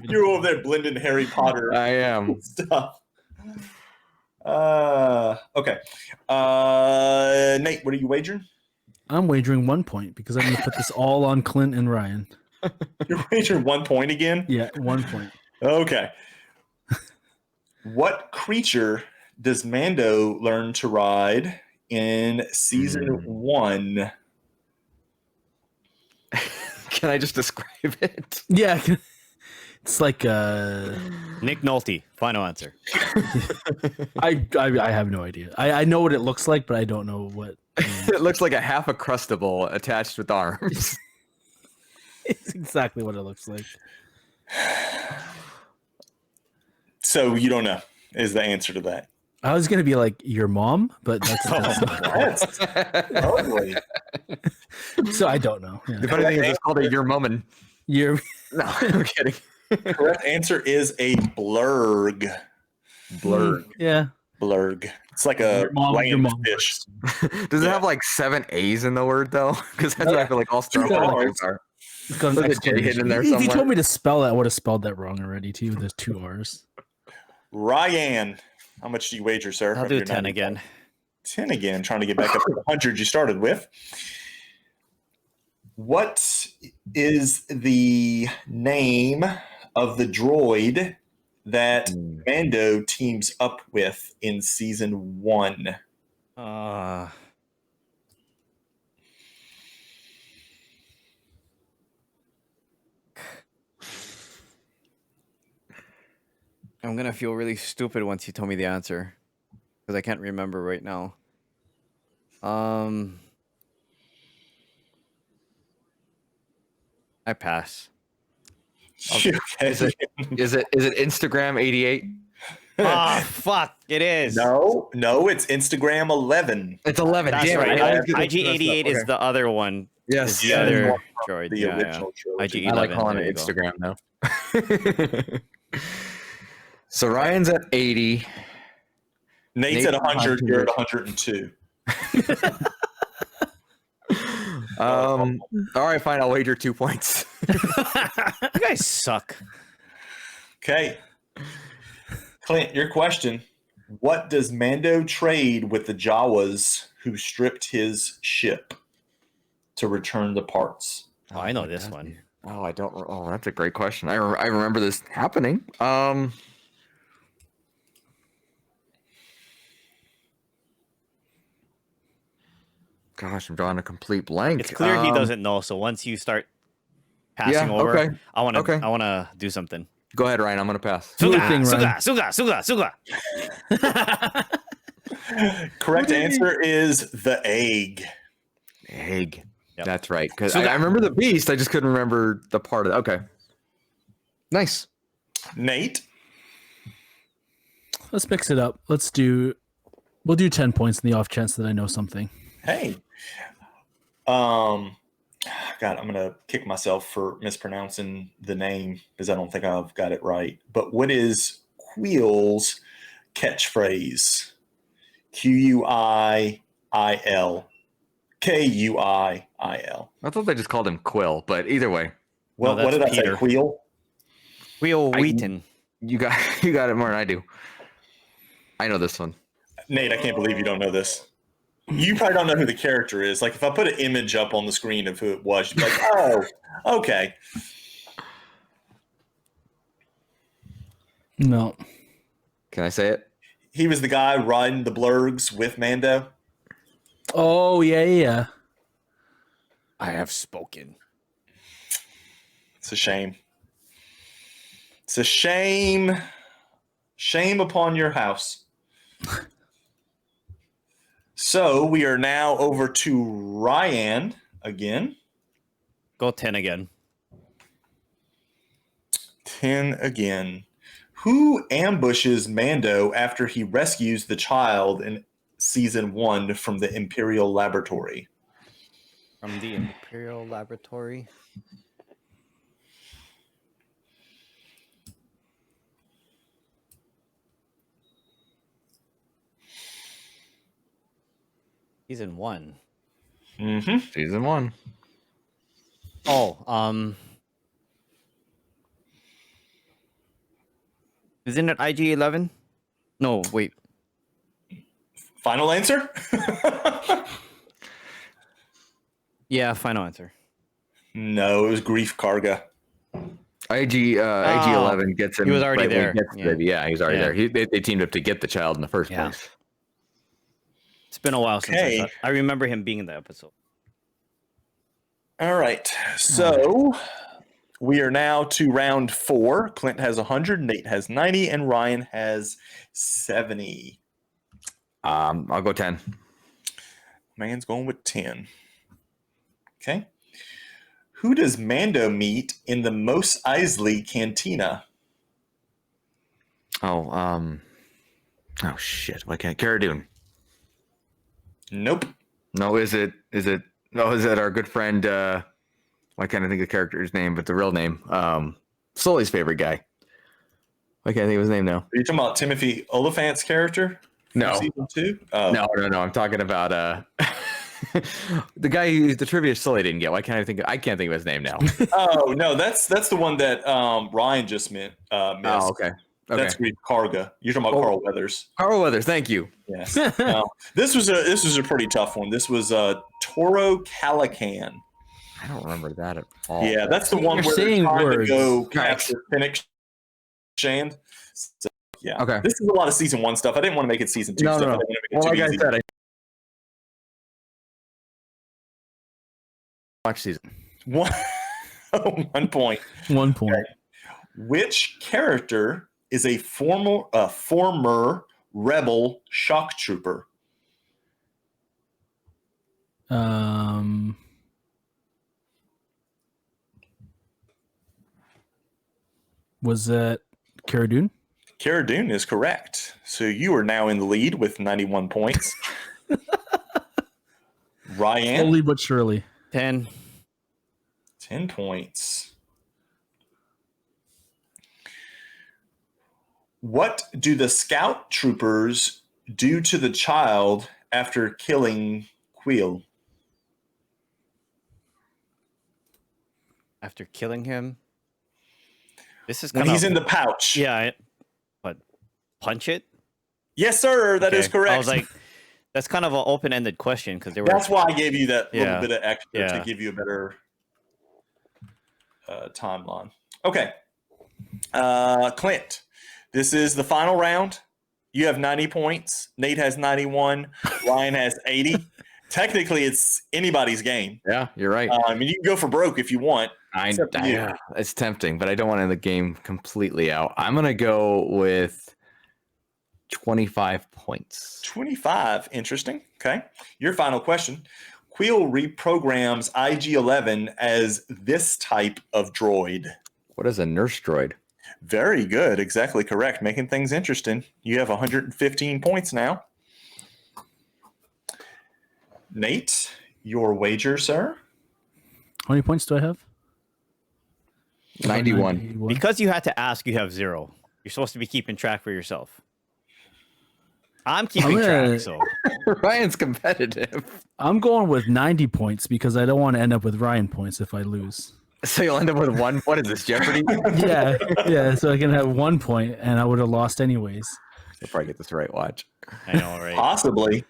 You're over there blending Harry Potter I am. stuff. Okay. Nate, what are you wagering? I'm wagering 1 point because I'm gonna put this all on Clint and Ryan. You're wagering 1 point again? Yeah, 1 point. Okay. What creature does Mando learn to ride in season 1? Can I just describe it? Yeah. It's like Nick Nolte. Final answer. I have no idea. I know what it looks like, but I don't know what. It looks like a half a crustable attached with arms. It's exactly what it looks like. So you don't know is the answer to that. I was gonna be like your mom, but that's That's ugly. so I don't know. Yeah. The funny thing is, it's called a your mummin. You're No, I'm kidding. Correct answer is a blurg. Blurg. Yeah. Blurg. It's like a Your mom fish. Does it have like 7 A's in the word though? Because that's what I feel like all Star Two Wars R's. are. It's got an There's a J exclamation. hidden there If you somewhere. told me to spell that, I would have spelled that wrong already too. There's 2 R's. Ryan, how much do you wager, sir? I'll If do you're 10 not- again. 10 again, trying to get back up to the 100 you started with. What is the name of the droid that Mando teams up with in season 1? I'm gonna feel really stupid once you tell me the answer, because I can't remember right now. I pass. Is it Instagram 88? Fuck! It is. No, it's Instagram 11. It's 11. That's Damn it. right. I always get this IG88 messed is up. the other one. Yes. Is the Yeah. other droid. The Yeah, original trilogy. IG11. I like calling there it you go. Instagram now. So Ryan's at 80. Nate's at 100, you're at 102. All right, fine. I'll wager 2 points. You guys suck. Okay. Clint, your question. What does Mando trade with the Jawas who stripped his ship to return the parts? Oh, I know this one. Oh, I don't. Oh, that's a great question. I remember this happening. Gosh, I'm drawing a complete blank. It's clear he doesn't know. So once you start passing over, okay. I want to. Okay. I want to do something. Go ahead, Ryan. I'm gonna pass. Do your Suga, thing, Ryan. suga. Correct answer is the egg. Egg. Yep. That's right. Because Suga. I remember the beast. I just couldn't remember the part of it. Okay. Nice. Nate? Let's mix it up. We'll do 10 points in the off chance that I know something. Hey. God, I'm gonna kick myself for mispronouncing the name because I don't think I've got it right. But what is Quill's catchphrase? Quiil. Kuiil. I thought they just called him Quill, but either way, Well, No, what did that's I say? Peter. Queel? Will Wheaton. you got it more than I do. I know this one. Nate, I can't believe you don't know this. You probably don't know who the character is. Like, if I put an image up on the screen of who it was, you'd be like, oh, okay. No. Can I say it? He was the guy riding the blurgs with Mando. Oh, yeah. I have spoken. It's a shame. It's a shame. Shame upon your house. So we are now over to Ryan again. Go 10 again. 10 again. Who ambushes Mando after he rescues the child in season 1 from the Imperial Laboratory? From the Imperial Laboratory. Season 1. Mm-hmm. Season 1. Oh, isn't it IG-11? No, wait. Final answer? Yeah, final answer. No, it was Grief Karga. IG-11 gets him. He was already right when there. he gets the Yeah. baby. Yeah, he was already Yeah. there. They teamed up to get the child in the first Yeah. place. It's been a while since Okay. I remember him being in the episode. All right. So We are now to round 4. Clint has 100, Nate has 90, and Ryan has 70. I'll go 10. Man's going with 10. Okay. Who does Mando meet in the Mos Eisley Cantina? Oh shit! Why can't Cara Dune? Nope. No, is it? No, is it our good friend? Why can't I think of the character's name, but the real name? Sully's favorite guy. Why can't I think of his name now? Are you talking about Timothy Oliphant's character? From No. Season 2? Oh. No. I'm talking about the guy who the trivia Sully didn't get. Why can't I think? I can't think of his name now. Oh, no, that's the one that Ryan just missed. Oh, okay. That's Reed Karga. You're talking about Carl Weathers. Carl Weathers, thank you. Yes. This was a pretty tough one. This was Toro Calican. I don't remember that at all. Yeah, that's the one You're where they're saying trying words. to go capture Fennec Shand. So, yeah. Okay. This is a lot of season 1 stuff. I didn't want to make it season 2 No, stuff. no. I didn't want to make it Well, too like I easy. said, I watch season. 1 point. 1 point. Okay. Which character is a former rebel shock trooper? Was that Cara Dune? Cara Dune is correct. So you are now in the lead with 91 points. Ryan, Slowly but surely. 10. 10 points. What do the scout troopers do to the child after killing Quill? After killing him. This is When kind he's of, in the pouch. yeah. What? Punch it? Yes, sir. That is Okay. correct. I was like, that's kind of an open-ended question because they were. That's why I gave you that little Yeah. bit of extra Yeah. to give you a better timeline. Okay. Clint, this is the final round. You have 90 points. Nate has 91. Ryan has 80. Technically, it's anybody's game. Yeah, you're right. I mean, you can go for broke if you want. It's up to you. It's tempting, but I don't want to end the game completely out. I'm gonna go with 25 points. 25. Interesting. Okay. Your final question. Quill reprograms IG-11 as this type of droid. What is a nurse droid? Very good. Exactly correct. Making things interesting. You have 115 points now. Nate, your wager, sir? How many points do I have? 91. Because you had to ask, you have 0. You're supposed to be keeping track for yourself. I'm keeping track, so. Ryan's competitive. I'm going with 90 points because I don't want to end up with Ryan points if I lose. So you'll end up with one. What is this, Jeopardy? Yeah. So I can have 1 point and I would have lost anyways. You'll probably get this right. Watch. I know, right? Possibly.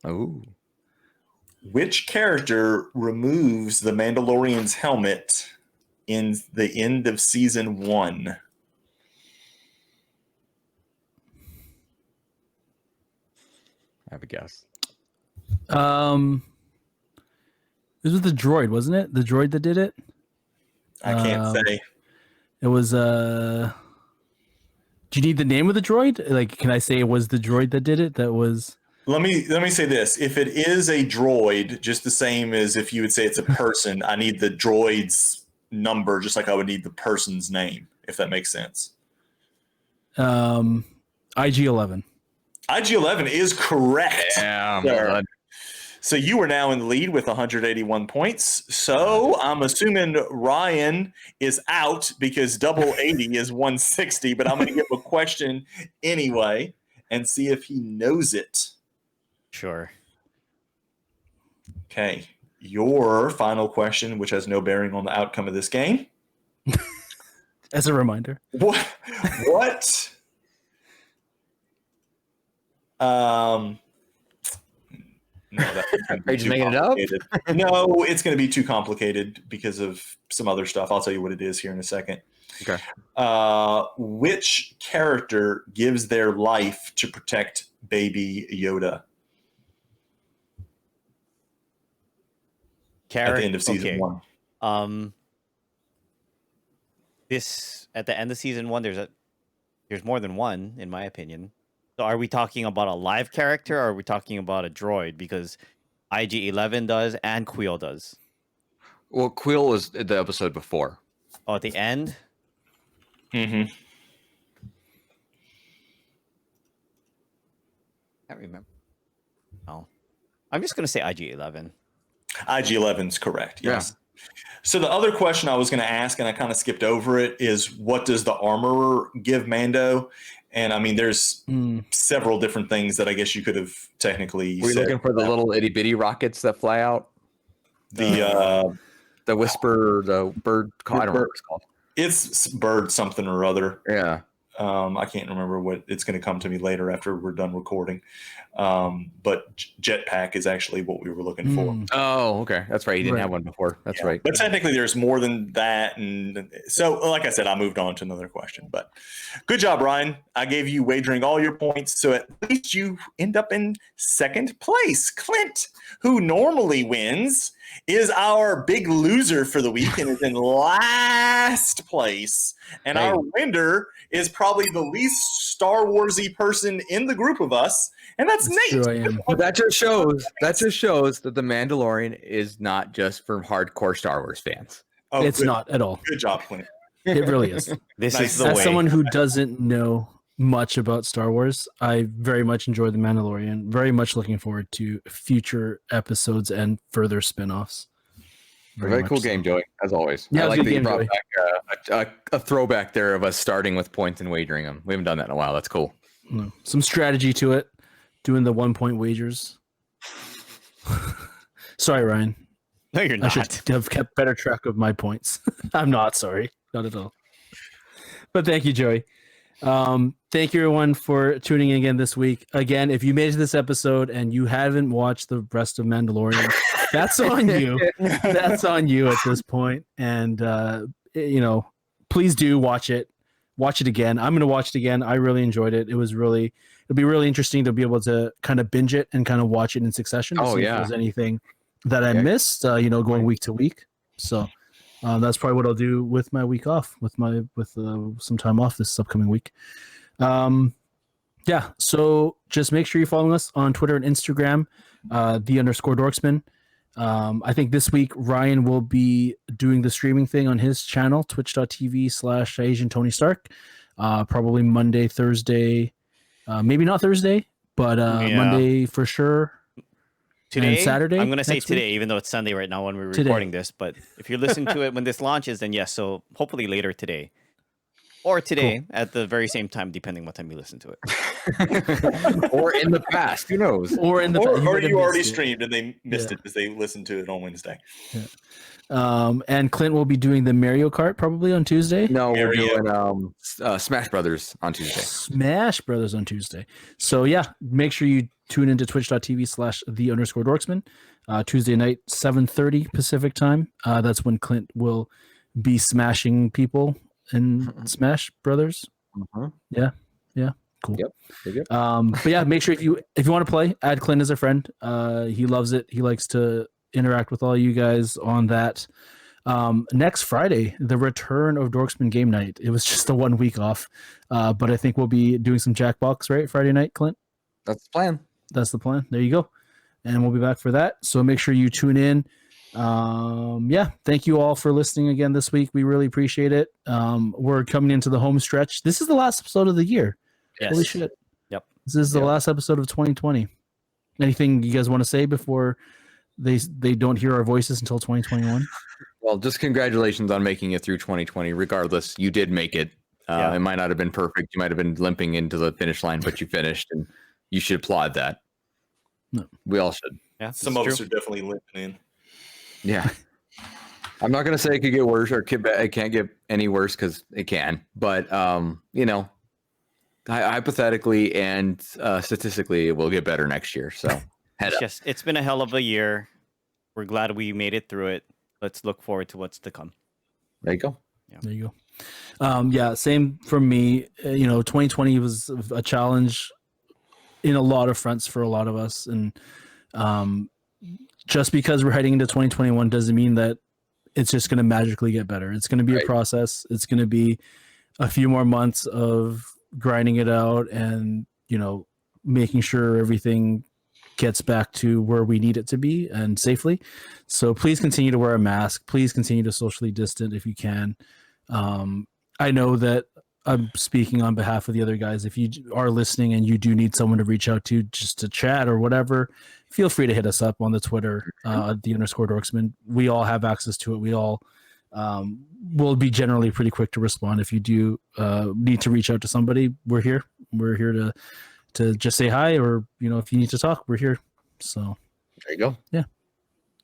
Ooh. Which character removes the Mandalorian's helmet in the end of season 1? I have a guess. This was the droid, wasn't it? The droid that did it? I can't say. It was do you need the name of the droid? Like, can I say it was the droid that did it? That was Let me say this. If it is a droid, just the same as if you would say it's a person, I need the droid's number just like I would need the person's name, if that makes sense. IG-11. IG-11 is correct. Yeah, sir. well done. So you are now in the lead with 181 points. So I'm assuming Ryan is out because double 80 is 160, but I'm going to give a question anyway and see if he knows it. Sure. Okay. Your final question, which has no bearing on the outcome of this game. As a reminder. What? No, Are you just making it up? No, it's going to be too complicated because of some other stuff. I'll tell you what it is here in a second. Okay. Which character gives their life to protect baby Yoda at the end of season 1? this at the end of season 1, there's more than one, in my opinion. So are we talking about a live character, or are we talking about a droid? Because IG-11 does and Queel does. Well, Quill was the episode before. Oh, at the end? Mm-hmm. Can't remember. Oh. I'm just going to say IG-11. IG-11's correct. Yes. Yeah. So the other question I was going to ask, and I kind of skipped over it, is what does the armorer give Mando? And I mean, there's several different things that I guess you could have technically. We're looking for the little itty bitty rockets that fly out. The whisper, the bird. I don't know what it's called. It's bird something or other. Yeah. I can't remember what it's going to come to me later after we're done recording. But jetpack is actually what we were looking for. Oh, okay. That's right. You didn't have one before. That's right. But technically there's more than that. And so, like I said, I moved on to another question, but good job, Ryan. I gave you wagering all your points. So at least you end up in second place. Clint, who normally wins, is our big loser for the week and is in last place. And our winner is probably the least Star Warsy person in the group of us, and that's Nate. True, I am. But that just shows that the Mandalorian is not just for hardcore Star Wars fans. Oh, it's not at all. Good job, Clint. It really is. This Nice. is the As way. someone who doesn't know much about Star Wars, I very much enjoy The Mandalorian. Very much looking forward to future episodes and further spin-offs. Very cool game, Joey, as always. Yeah, I it was like a that good you game, brought back a throwback there of us starting with points and wagering them. We haven't done that in a while. That's cool. No, some strategy to it, doing the 1 point wagers. Sorry, Ryan. No, you're I not. should have kept better track of my points. I'm not sorry. Not at all. But thank you, Joey. Thank you, everyone, for tuning in again this week. Again, if you made it to this episode and you haven't watched the rest of Mandalorian, that's on you. That's on you at this point. And, please do watch it. Watch it again. I'm going to watch it again. I really enjoyed it. It'll be really interesting to be able to kind of binge it and kind of watch it in succession to see if there's anything that I missed, going week to week. So that's probably what I'll do with my week off, with some time off this upcoming week. So just make sure you're following us on Twitter and Instagram, _Dorksman. I think this week Ryan will be doing the streaming thing on his channel, twitch.tv/Asian Tony Stark. Probably Monday, Thursday, maybe not Thursday, but Monday for sure. Today, and Saturday. I'm going to say next today, week? even though it's Sunday right now when we're Today. recording this. But if you're listening to it when this launches, then yes. So hopefully later today. Or today at the very same time, depending what time you listen to it. Or in the past, who knows? Or you already streamed and they missed it because they listened to it on Wednesday. Yeah. And Clint will be doing the Mario Kart probably on Tuesday. No, we're doing Smash Brothers on Tuesday. Smash Brothers on Tuesday. So yeah, make sure you tune into twitch.tv/the_Dorksman. Tuesday night, 7:30 Pacific time. That's when Clint will be smashing people in Smash Brothers. Yeah, cool. Yep. But yeah, make sure if you want to play, add Clint as a friend. He loves it. He likes to interact with all you guys on that. Next Friday, the return of Dorksman Game Night. It was just a 1 week off, but I think we'll be doing some Jackbox, right? Friday night, Clint? That's the plan. That's the plan. There you go. And we'll be back for that. So make sure you tune in. Thank you all for listening again this week. We really appreciate it. We're coming into the home stretch. This is the last episode of the year. Yes. Holy shit. Yep. This is the last episode of 2020. Anything you guys want to say before they don't hear our voices until 2021? Well, just congratulations on making it through 2020. Regardless, you did make it. It might not have been perfect. You might have been limping into the finish line, but you finished, and you should applaud that. No. We all should. Yeah, some of us are definitely limping in. Yeah. I'm not going to say it could get worse or it can't get any worse because it can. But, hypothetically and statistically, it will get better next year. So It's been a hell of a year. We're glad we made it through it. Let's look forward to what's to come. There you go. Yeah. There you go. Same for me. 2020 was a challenge in a lot of fronts for a lot of us. And just because we're heading into 2021 doesn't mean that it's just going to magically get better. It's going to be a process. It's going to be a few more months of grinding it out and, making sure everything gets back to where we need it to be and safely. So please continue to wear a mask. Please continue to socially distant if you can. I know that I'm speaking on behalf of the other guys. If you are listening and you do need someone to reach out to just to chat or whatever, feel free to hit us up on the Twitter, @the_Dorksman. We all have access to it. We all will be generally pretty quick to respond. If you do need to reach out to somebody, we're here. We're here to just say hi, or if you need to talk, we're here. So there you go. Yeah,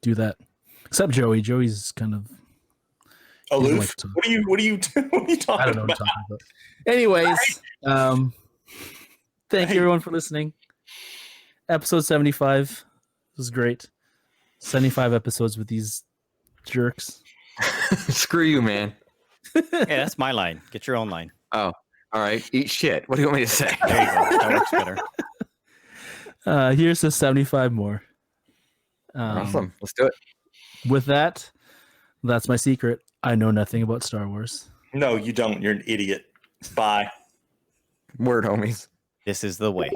do that. Except Joey. Joey's kind of aloof. What are you talking about? I don't know what I'm talking about. Anyways, thank you everyone for listening. Episode 75 was great. 75 episodes with these jerks. Screw you, man. Hey, that's my line. Get your own line. Oh, all right. Eat shit. What do you want me to say? There you go. That works better. Here's the 75 more. Awesome. Let's do it. With that, that's my secret. I know nothing about Star Wars. No, you don't. You're an idiot. Bye. Word, homies. This is the way.